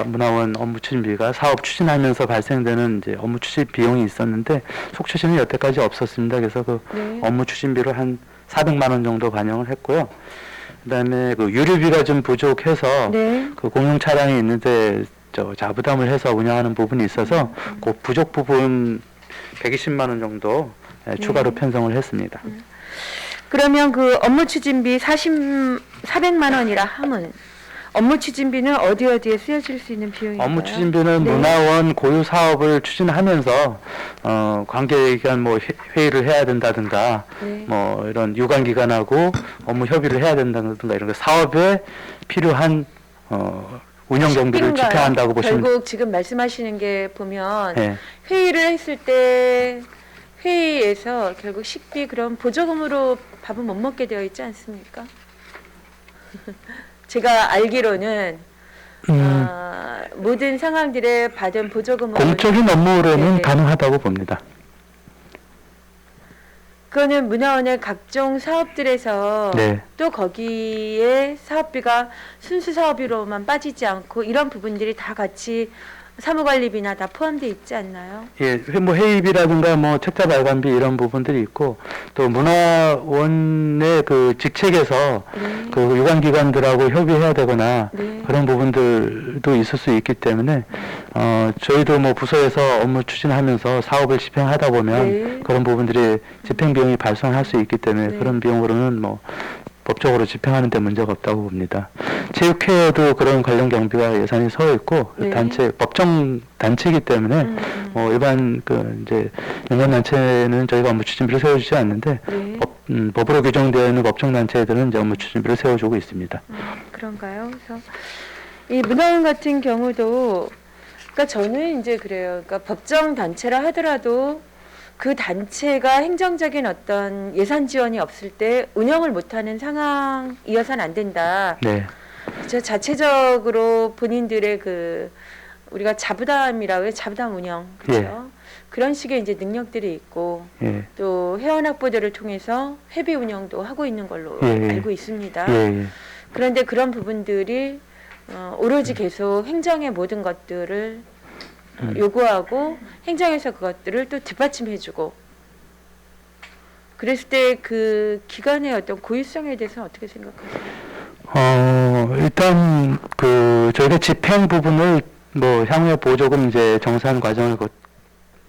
문화원 업무 추진비가 사업 추진하면서 발생되는 이제 업무 추진 비용이 있었는데 속초시는 여태까지 없었습니다. 그래서 그 네. 업무 추진비를 한 400만 원 정도 반영을 했고요. 그다음에 그 유류비가 좀 부족해서 네. 그 공용 차량이 있는데 자부담을 해서 운영하는 부분이 있어서 그 부족 부분 120만 원 정도 추가로 편성을 했습니다. 그러면 그 업무 추진비 400만 원이라 함은 업무 추진비는 어디에 쓰여질 수 있는 비용인가요? 업무 추진비는 네. 문화원 고유 사업을 추진하면서 관계기관 뭐 회의를 해야 된다든가 네. 뭐 이런 유관기관하고 업무 협의를 해야 된다든가 이런 거 사업에 필요한 운영 경비를 식비인가요? 집행한다고 보시면 결국 지금 말씀하시는 게 보면 네. 회의를 했을 때 회의에서 결국 식비 그럼 보조금으로 밥은 못 먹게 되어 있지 않습니까? 제가 알기로는 모든 상황들에 받은 보조금은 공적인 업무로는 네. 가능하다고 봅니다. 그거는 문화원의 각종 사업들에서 네. 또 거기에 사업비가 순수 사업비로만 빠지지 않고 이런 부분들이 다 같이 사무관리비나 다 포함되어 있지 않나요? 예, 뭐 회의비라든가 뭐 책자 발간비 이런 부분들이 있고 또 문화원의 그 직책에서 네. 그 유관기관들하고 협의해야 되거나 네. 그런 부분들도 있을 수 있기 때문에 저희도 뭐 부서에서 업무 추진하면서 사업을 집행하다 보면 네. 그런 부분들이 집행 비용이 발생할 수 있기 때문에 네. 그런 비용으로는 뭐 법적으로 집행하는 데 문제가 없다고 봅니다. 체육회에도 그런 관련 경비가 예산이 서 있고 네. 단체 법정 단체이기 때문에 일반 그 이제 민간 단체는 저희가 업무 추진비를 세워주지 않는데 네. 법으로 규정되어 있는 법정 단체들은 이제 업무 추진비를 세워주고 있습니다. 그런가요? 그래서 이 문화원 같은 경우도 그러니까 저는 이제 그래요. 그러니까 법정 단체라 하더라도 그 단체가 행정적인 어떤 예산 지원이 없을 때 운영을 못하는 상황이어서는 안 된다. 네, 저 자체적으로 본인들의 그 우리가 자부담이라고 해요. 자부담 운영 그렇죠. 그런 식의 이제 능력들이 있고 예, 또 회원 학부들을 통해서 회비 운영도 하고 있는 걸로 예. 알고 있습니다. 예, 예. 그런데 그런 부분들이 오로지 계속 행정의 모든 것들을 요구하고 행정에서 그것들을 또 뒷받침해주고 그랬을 때 그 기관의 어떤 고유성에 대해서 어떻게 생각하세요? 일단 그 저희가 집행 부분을 뭐 향후에 보조금 이제 정산 과정을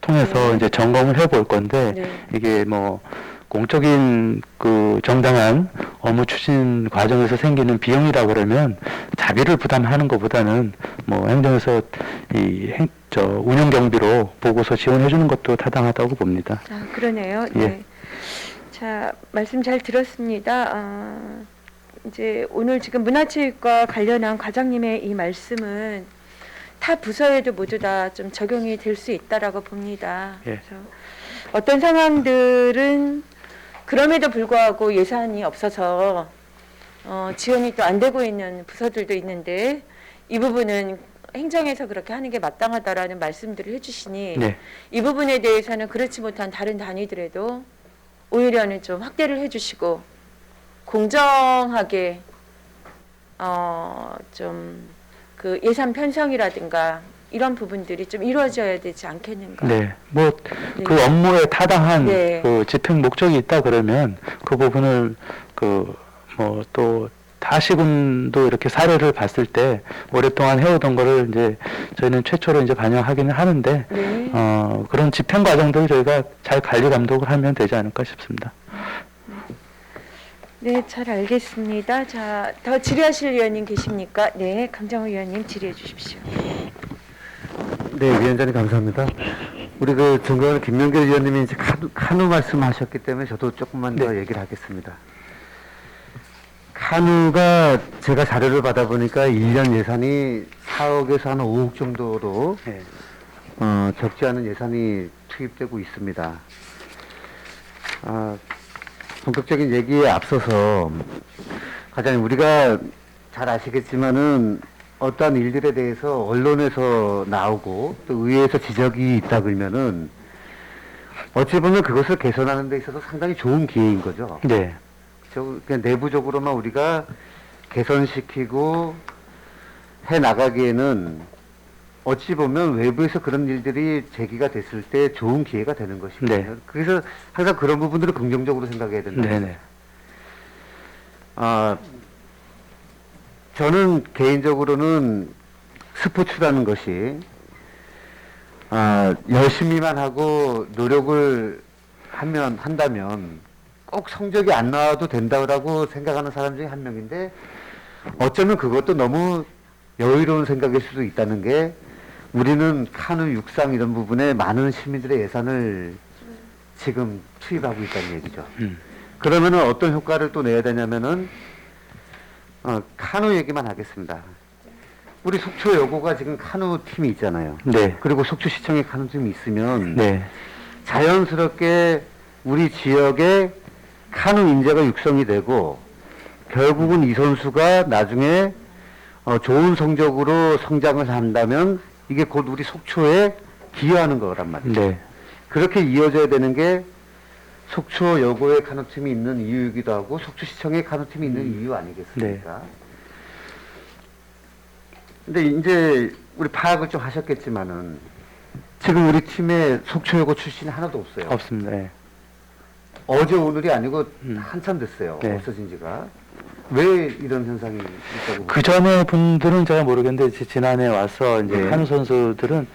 통해서 네. 이제 점검을 해볼 건데 네. 이게 뭐 공적인 그 정당한 업무 추진 과정에서 생기는 비용이라 그러면 자비를 부담하는 것보다는 뭐 행정에서 운영 경비로 보고서 지원해 주는 것도 타당하다고 봅니다. 아, 그러네요. 예. 네. 자, 말씀 잘 들었습니다. 이제 오늘 지금 문화체육과 관련한 과장님의 이 말씀은 타 부서에도 모두 다 좀 적용이 될 수 있다라고 봅니다. 예. 그래서 어떤 상황들은 그럼에도 불구하고 예산이 없어서 지원이 또 안 되고 있는 부서들도 있는데 이 부분은 행정에서 그렇게 하는 게 마땅하다라는 말씀들을 해주시니 네. 이 부분에 대해서는 그렇지 못한 다른 단위들에도 오히려는 좀 확대를 해주시고 공정하게 좀 그 예산 편성이라든가 이런 부분들이 좀 이루어져야 되지 않겠는가? 네, 뭐 네. 그 업무에 타당한 네. 그 집행 목적이 있다 그러면 그 부분을 그 뭐 또 다시금도 이렇게 사례를 봤을 때 오랫동안 해오던 거를 이제 저희는 최초로 이제 반영하기는 하는데 네. 그런 집행 과정들 저희가 잘 관리 감독을 하면 되지 않을까 싶습니다. 네, 잘 알겠습니다. 자, 더 질의하실 위원님 계십니까? 네, 강정호 위원님 질의해 주십시오. 네, 위원장님 감사합니다. 우리 그 존경하는 김명길 위원님이 이제 카누 말씀하셨기 때문에 저도 조금만 더 네. 얘기를 하겠습니다. 카누가 제가 자료를 받아보니까 1년 예산이 4억에서 한 5억 정도로 네. 적지 않은 예산이 투입되고 있습니다. 본격적인 얘기에 앞서서 과장님, 우리가 잘 아시겠지만은 어떠한 일들에 대해서 언론에서 나오고 또 의회에서 지적이 있다 그러면은 어찌 보면 그것을 개선하는 데 있어서 상당히 좋은 기회인 거죠. 네. 그냥 내부적으로만 우리가 개선시키고 해 나가기에는 어찌 보면 외부에서 그런 일들이 제기가 됐을 때 좋은 기회가 되는 것이거든요. 네. 그래서 항상 그런 부분들을 긍정적으로 생각해야 된다. 네네. 저는 개인적으로는 스포츠라는 것이 열심히만 하고 노력을 한다면 꼭 성적이 안 나와도 된다고 생각하는 사람 중에 한 명인데 어쩌면 그것도 너무 여유로운 생각일 수도 있다는 게 우리는 카누 육상 이런 부분에 많은 시민들의 예산을 지금 투입하고 있다는 얘기죠. 그러면은 어떤 효과를 또 내야 되냐면은 카누 얘기만 하겠습니다. 우리 속초여고가 지금 카누 팀이 있잖아요. 네. 그리고 속초시청에 카누 팀이 있으면 네. 자연스럽게 우리 지역에 카누 인재가 육성이 되고 결국은 이 선수가 나중에 좋은 성적으로 성장을 한다면 이게 곧 우리 속초에 기여하는 거란 말이에요. 네. 그렇게 이어져야 되는 게 속초여고에 카누팀이 있는 이유이기도 하고 속초시청에 카누팀이 있는 이유 아니겠습니까? 근데 이제 우리 파악을 좀 하셨겠지만은 지금 우리 팀에 속초여고 출신이 하나도 없어요. 없습니다. 네. 어제 오늘이 아니고 한참 됐어요. 네. 없어진 지가. 왜 이런 현상이 있다고 그 전에 분들은 제가 모르겠는데 지난해 와서 이제 네. 카누 선수들은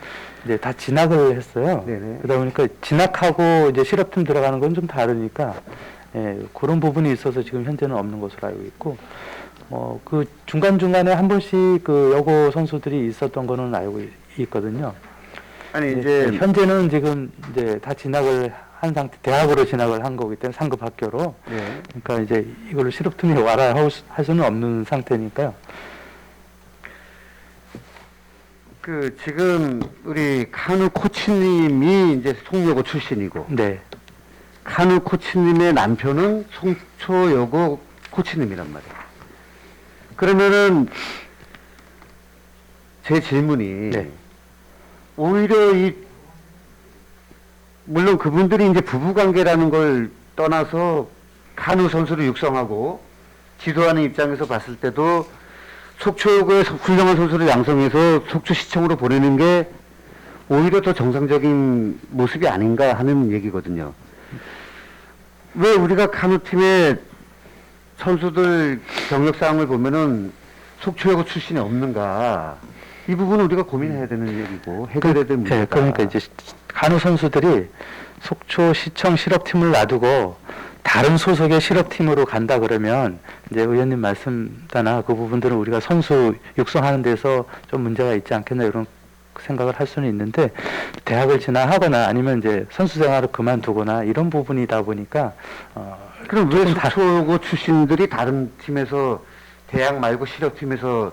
이제 다 진학을 했어요. 네네. 그러다 보니까 진학하고 이제 실업팀 들어가는 건 좀 다르니까 그런 부분이 있어서 지금 현재는 없는 것으로 알고 있고 그 중간 중간에 한 번씩 그 여고 선수들이 있었던 거는 알고 있거든요. 아니 네, 이제 현재는 지금 이제 다 진학을 한 상태, 대학으로 진학을 한 거기 때문에 상급 학교로. 네. 그러니까 이제 이걸로 실업팀에 와라 할 수는 없는 상태니까요. 그 지금 우리 카누 코치님이 이제 송여고 출신이고 네, 카누 코치님의 남편은 송초여고 코치님이란 말이에요. 그러면은 제 질문이 네. 오히려 물론 그분들이 이제 부부관계라는 걸 떠나서 카누 선수를 육성하고 지도하는 입장에서 봤을 때도 속초여고에 훌륭한 선수를 양성해서 속초시청으로 보내는 게 오히려 더 정상적인 모습이 아닌가 하는 얘기거든요. 왜 우리가 카누팀의 선수들 경력사항을 보면은 속초여고 출신이 없는가? 이 부분은 우리가 고민해야 되는 얘기고 해결해야 될 문제다. 네, 그러니까 이제 간호 선수들이 속초시청 실업팀을 놔두고 다른 소속의 실업팀으로 간다 그러면 이제 의원님 말씀다나 그 부분들은 우리가 선수 육성하는 데서 좀 문제가 있지 않겠나 이런 생각을 할 수는 있는데 대학을 진학하거나 아니면 이제 선수 생활을 그만두거나 이런 부분이다 보니까 그럼 왜 속초고 출신들이 다른 팀에서 대학 말고 실업팀에서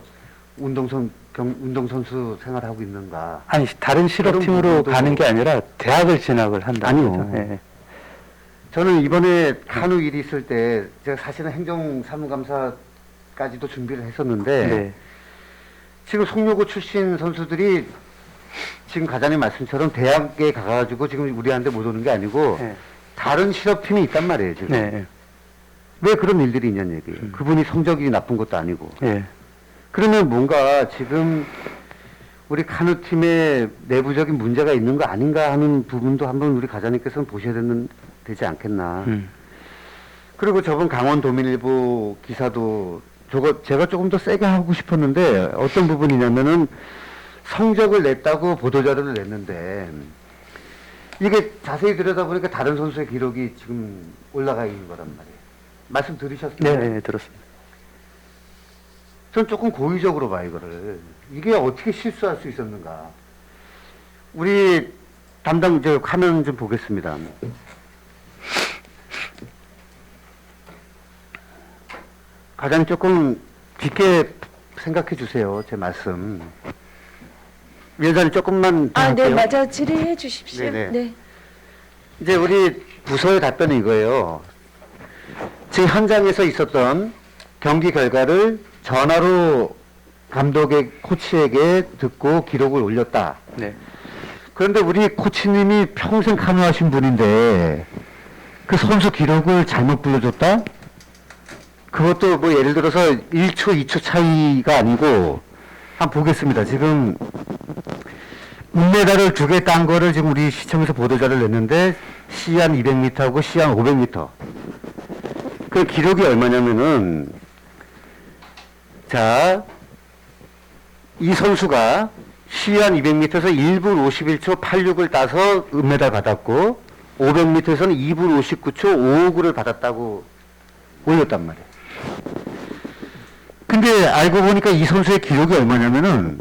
운동선수 생활하고 있는가? 아니 다른 실업팀으로 부분도- 가는 게 아니라 대학을 진학을 한다. 아니요. 예. 저는 이번에 카누 일이 있을 때 제가 사실은 행정사무감사까지도 준비를 했었는데 네. 지금 송여고 출신 선수들이 지금 과장님 말씀처럼 대학에 가가지고 지금 우리한테 못 오는 게 아니고 네. 다른 실업팀이 있단 말이에요 지금. 네. 왜 그런 일들이 있냐는 얘기예요. 그분이 성적이 나쁜 것도 아니고. 예. 그러면 뭔가 지금 우리 카누 팀에 내부적인 문제가 있는 거 아닌가 하는 부분도 한번 우리 과장님께서는 보셔야 되지 않겠나. 그리고 저번 강원도민일보 기사도 제가 조금 더 세게 하고 싶었는데 어떤 부분이냐면은 성적을 냈다고 보도자료를 냈는데 이게 자세히 들여다보니까 다른 선수의 기록이 지금 올라가 있는 거란 말이에요. 말씀 들으셨어요? 네, 들었습니다. 전 조금 고의적으로 봐 이거를. 이게 어떻게 실수할 수 있었는가. 우리 담당 화면 좀 보겠습니다. 가장 조금 깊게 생각해 주세요. 제 말씀. 위원장님 조금만 더 할게요. 네, 맞아. 질의해 주십시오. 네네. 네. 이제 우리 부서의 답변은 이거예요. 즉 현장에서 있었던 경기 결과를 전화로 감독의 코치에게 듣고 기록을 올렸다. 네. 그런데 우리 코치님이 평생 카누하신 분인데 그 선수 기록을 잘못 불러줬다? 그것도 뭐 예를 들어서 1초, 2초 차이가 아니고 한번 보겠습니다. 지금 은메달을 2개 딴 거를 지금 우리 시청에서 보도자를 냈는데 시안 200m하고 시안 500m. 그 기록이 얼마냐면은 자, 이 선수가 시안 200m에서 1분 51초 86을 따서 은메달 받았고 500m에서는 2분 59초 59를 받았다고 올렸단 말이에요. 근데 알고 보니까 이 선수의 기록이 얼마냐면은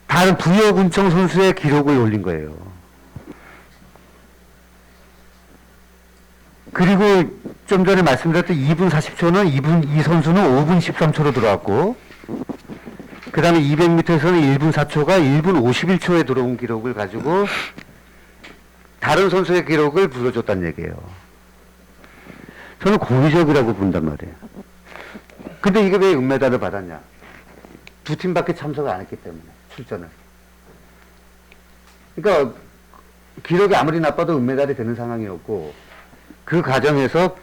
다른 부여군청 선수의 기록을 올린 거예요. 그리고 좀 전에 말씀드렸던 2분 40초는 이 선수는 5분 13초로 들어왔고, 그 다음에 200m에서는 1분 4초가 1분 51초에 들어온 기록을 가지고 다른 선수의 기록을 불러줬다는 얘기예요. 저는 고의적이라고 본단 말이에요. 근데 이게 왜 은메달을 받았냐? 2팀밖에 참석을 안 했기 때문에, 출전을. 그러니까 기록이 아무리 나빠도 은메달이 되는 상황이었고, 그 과정에서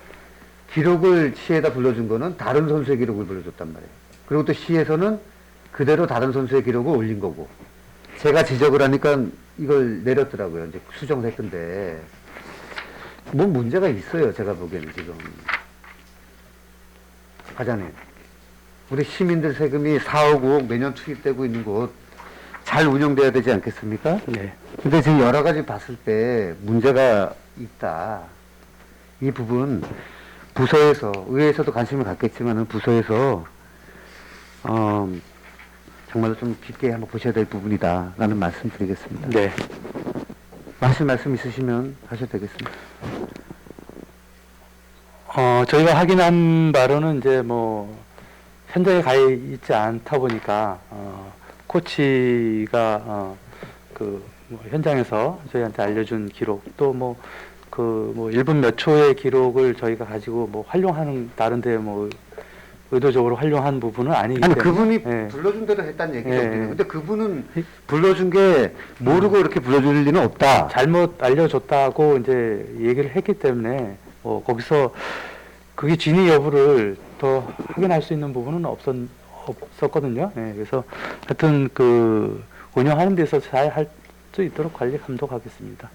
기록을 시에다 불러준 거는 다른 선수의 기록을 불러줬단 말이에요. 그리고 또 시에서는 그대로 다른 선수의 기록을 올린 거고, 제가 지적을 하니까 이걸 내렸더라고요. 이제 수정을 했던데, 뭐 문제가 있어요. 제가 보기에는 지금. 과장님, 우리 시민들 세금이 4억 5억 매년 투입되고 있는 곳 잘 운영돼야 되지 않겠습니까? 네. 근데 지금 여러 가지 봤을 때 문제가 있다. 이 부분 부서에서, 의회에서도 관심을 갖겠지만은 부서에서 정말로 좀 깊게 한번 보셔야 될 부분이다라는 말씀 드리겠습니다. 네. 하실 말씀 있으시면 하셔도 되겠습니다. 저희가 확인한 바로는 이제 뭐 현장에 가 있지 않다 보니까 코치가 뭐 현장에서 저희한테 알려준 기록 또 뭐 1분 몇 초의 기록을 저희가 가지고 뭐 활용하는 다른데 뭐 의도적으로 활용한 부분은 아니기 아니 때문에. 그분이 예. 불러준 대로 했다는 얘기죠. 예. 근데 그분은 불러준 게 모르고 이렇게 불러줄 리는 없다. 잘못 알려줬다고 이제 얘기를 했기 때문에 거기서 그게 진위 여부를 더 확인할 수 있는 부분은 없었거든요. 예, 그래서 하여튼 운영하는 데서 잘 할 수 있도록 관리 감독하겠습니다.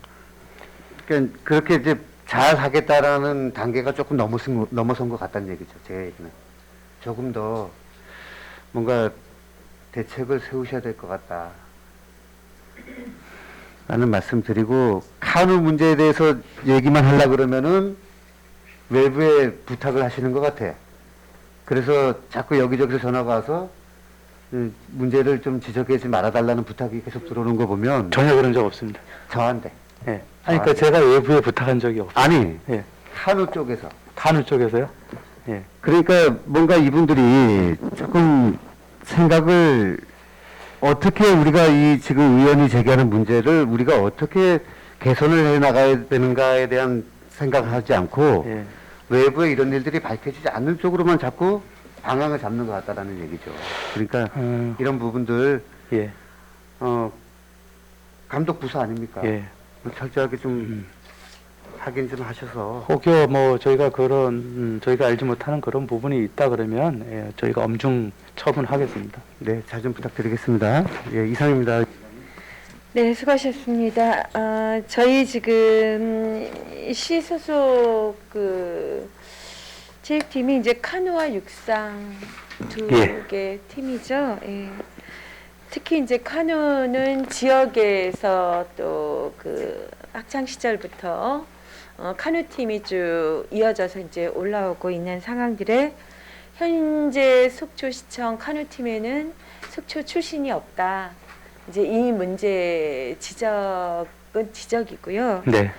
그러니까 그렇게 이제 잘 하겠다라는 단계가 조금 넘어선 것 같다는 얘기죠. 제 얘기는. 조금 더 뭔가 대책을 세우셔야 될 것 같다. 라는 말씀 드리고, 카누 문제에 대해서 얘기만 하려고 그러면은 외부에 부탁을 하시는 것 같아. 그래서 자꾸 여기저기서 전화가 와서 문제를 좀 지적하지 말아달라는 부탁이 계속 들어오는 거 보면 전혀 그런 적 없습니다. 저한테. 예. 아니, 그러니까 제가 외부에 부탁한 적이 없어요. 아니, 예. 카누 쪽에서. 카누 쪽에서요? 예. 그러니까 뭔가 이분들이 조금 생각을 어떻게 우리가 이 지금 의원이 제기하는 문제를 우리가 어떻게 개선을 해 나가야 되는가에 대한 생각을 하지 않고 예. 외부에 이런 일들이 밝혀지지 않는 쪽으로만 자꾸 방향을 잡는 것 같다라는 얘기죠. 그러니까 이런 부분들 예. 감독 부서 아닙니까? 예. 철저하게 좀 확인 좀 하셔서. 혹여 저희가 저희가 알지 못하는 그런 부분이 있다 그러면 예, 저희가 엄중 처분하겠습니다. 네, 잘 좀 부탁드리겠습니다. 예, 이상입니다. 네, 수고하셨습니다. 저희 지금 시 소속 체육팀이 이제 카누와 육상 두 개 팀이죠. 예. 특히 이제 카누는 지역에서 또 학창 시절부터 카누 팀이 쭉 이어져서 이제 올라오고 있는 상황들에 현재 속초시청 카누 팀에는 속초 출신이 없다. 이제 이 문제 지적은 지적이고요. 네.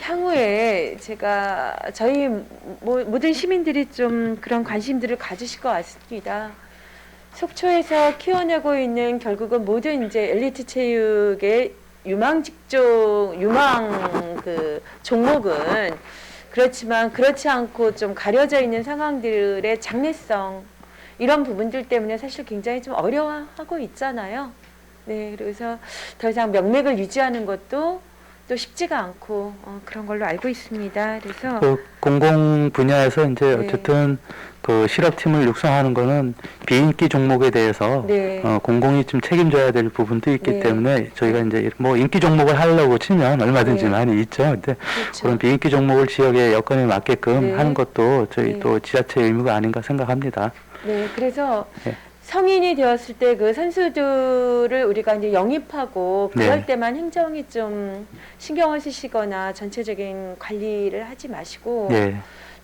향후에 저희 모든 시민들이 좀 그런 관심들을 가지실 것 같습니다. 속초에서 키워내고 있는 결국은 모든 이제 엘리트 체육의 유망 직종, 유망 그 종목은 그렇지만 그렇지 않고 좀 가려져 있는 상황들의 장래성 이런 부분들 때문에 사실 굉장히 좀 어려워하고 있잖아요. 네, 그래서 더 이상 명맥을 유지하는 것도 또 쉽지가 않고 그런 걸로 알고 있습니다. 그래서 그 공공 분야에서 이제 네. 어쨌든 그 실업팀을 육성하는 거는 비인기 종목에 대해서 네. 공공이 좀 책임져야 될 부분도 있기 네. 때문에 저희가 이제 뭐 인기 종목을 하려고 치면 얼마든지 네. 많이 있죠. 근데 그렇죠. 그런 비인기 종목을 지역의 여건에 맞게끔 네. 하는 것도 저희 네. 또 지자체의 의무가 아닌가 생각합니다. 네, 그래서 네. 성인이 되었을 때 그 선수들을 우리가 이제 영입하고 그럴 네. 때만 행정이 좀 신경을 쓰시거나 전체적인 관리를 하지 마시고 예,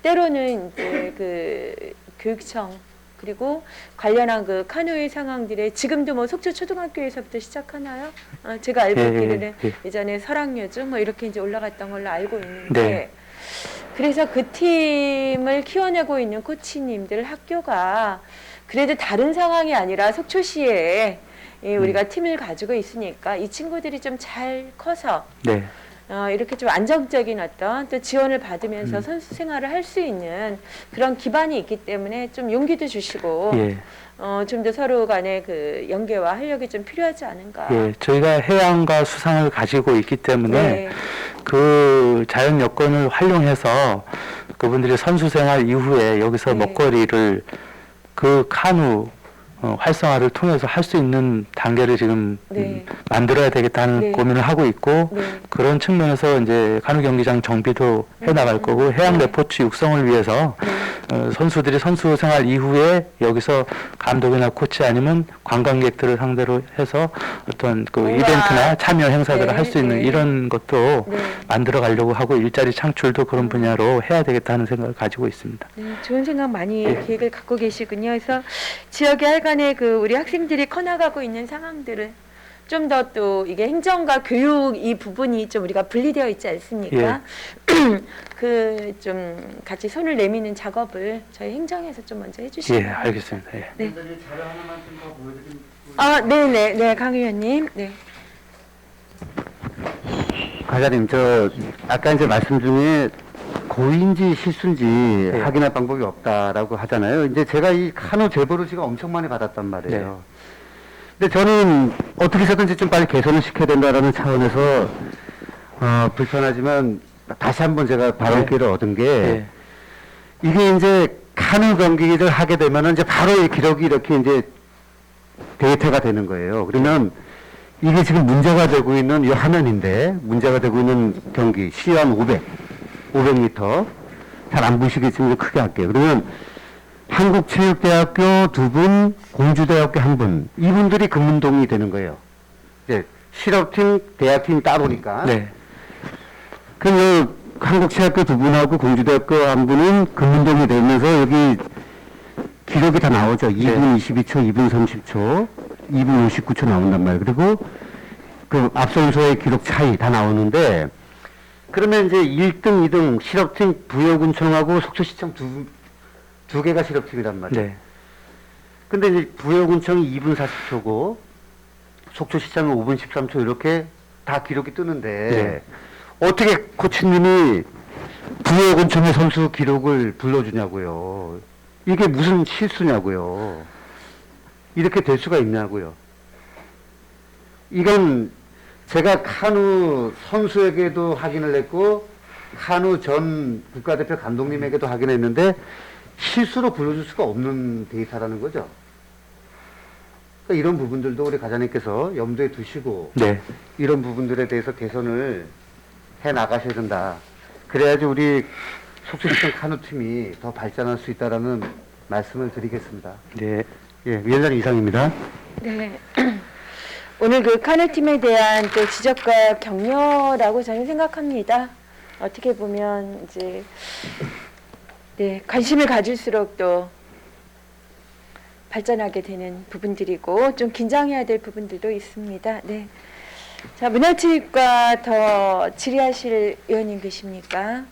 때로는 이제 그 교육청 그리고 관련한 그 카누이 상황들에 지금도 뭐 속초 초등학교에서부터 시작하나요? 제가 알고 예, 있기로는 예. 예전에 설악여중 뭐 이렇게 이제 올라갔던 걸로 알고 있는데 네. 그래서 그 팀을 키워내고 있는 코치님들 학교가 그래도 다른 상황이 아니라 속초시에 우리가 팀을 가지고 있으니까 이 친구들이 좀 잘 커서 네. 이렇게 좀 안정적인 어떤 또 지원을 받으면서 선수 생활을 할 수 있는 그런 기반이 있기 때문에 좀 용기도 주시고 예. 좀 더 서로 간의 그 연계와 활력이 좀 필요하지 않은가. 예, 저희가 해양과 수상을 가지고 있기 때문에 네. 그 자연 여건을 활용해서 그분들이 선수 생활 이후에 여기서 네. 먹거리를 그 카누 활성화를 통해서 할 수 있는 단계를 지금 네. 만들어야 되겠다는 네. 고민을 하고 있고 네. 그런 측면에서 이제 카누 경기장 정비도 해 나갈 거고 해양 네. 레포츠 육성을 위해서 네. 선수들이 선수 생활 이후에 여기서 감독이나 코치 아니면 관광객들을 상대로 해서 어떤 그 뭔가- 이벤트나 참여 행사들을 네, 할 수 있는 네. 이런 것도 네. 만들어 가려고 하고 일자리 창출도 그런 분야로 해야 되겠다는 생각을 가지고 있습니다. 네, 좋은 생각 많이 예. 계획을 갖고 계시군요. 그래서 지역의 할간에 그 우리 학생들이 커나가고 있는 상황들을 좀 더 또 이게 행정과 교육 이 부분이 좀 우리가 분리되어 있지 않습니까? 그 좀 같이 손을 내미는 작업을 저희 행정에서 좀 먼저 해주시면. 예, 알겠습니다. 예. 네. 자료 하나만 좀 더 보여드리면. 네네, 강 의원님. 네. 과장님, 저 아까 이제 말씀 중에 고인지 실수인지 확인할 방법이 없다라고 하잖아요. 이제 제가 이 카누 제보를 지금 엄청 많이 받았단 말이에요. 근데 저는 어떻게 해서든지 좀 빨리 개선을 시켜야 된다라는 차원에서 불편하지만 다시 한번 제가 발언 기회를 얻은 게 예. 이게 이제 카누 경기를 하게 되면은 이제 바로 이 기록이 이렇게 이제 데이터가 되는 거예요. 그러면 이게 지금 문제가 되고 있는 이 화면인데 문제가 되고 있는 경기 시안 500m 잘 안 보시겠지만 좀 크게 할게요. 그러면 한국체육대학교 2분, 공주대학교 1분 이분들이 금문동이 되는 거예요. 이제 실업팀, 대학팀 따로니까. 네. 그럼 한국체육학교 2분하고 공주대학교 1분은 금문동이 되면서 여기 기록이 다 나오죠. 2분 22초, 2분 30초, 2분 59초 나온단 말이에요. 그리고 그 앞선수의 기록 차이 다 나오는데 그러면 이제 1등, 2등 실업팀 부여군청하고 속초시청 두 개가 실업팀이란 말이에요. 네. 근데 이제 부여군청이 2분 40초고 속초시청은 5분 13초 이렇게 다 기록이 뜨는데 네. 어떻게 코치님이 부여군청의 선수 기록을 불러주냐고요. 이게 무슨 실수냐고요. 이렇게 될 수가 있냐고요. 이건 제가 카누 선수에게도 확인을 했고 카누 전 국가대표 감독님에게도 확인했는데 실수로 불러줄 수가 없는 데이터라는 거죠. 그러니까 이런 부분들도 우리 과장님께서 염두에 두시고 네. 이런 부분들에 대해서 개선을 해 나가셔야 된다. 그래야지 우리 속초시청 카누팀이 더 발전할 수 있다라는 말씀을 드리겠습니다. 네. 예, 위원장 이상입니다. 네. 오늘 그 카누팀에 대한 또 지적과 격려라고 저는 생각합니다. 어떻게 보면 이제 관심을 가질수록 또 발전하게 되는 부분들이고 좀 긴장해야 될 부분들도 있습니다. 네. 자, 문화체육과 더 질의하실 의원님 계십니까?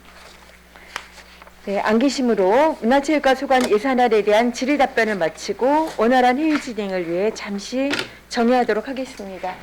네, 안 계시므로 문화체육과 소관 예산안에 대한 질의 답변을 마치고 원활한 회의 진행을 위해 잠시 정회하도록 하겠습니다.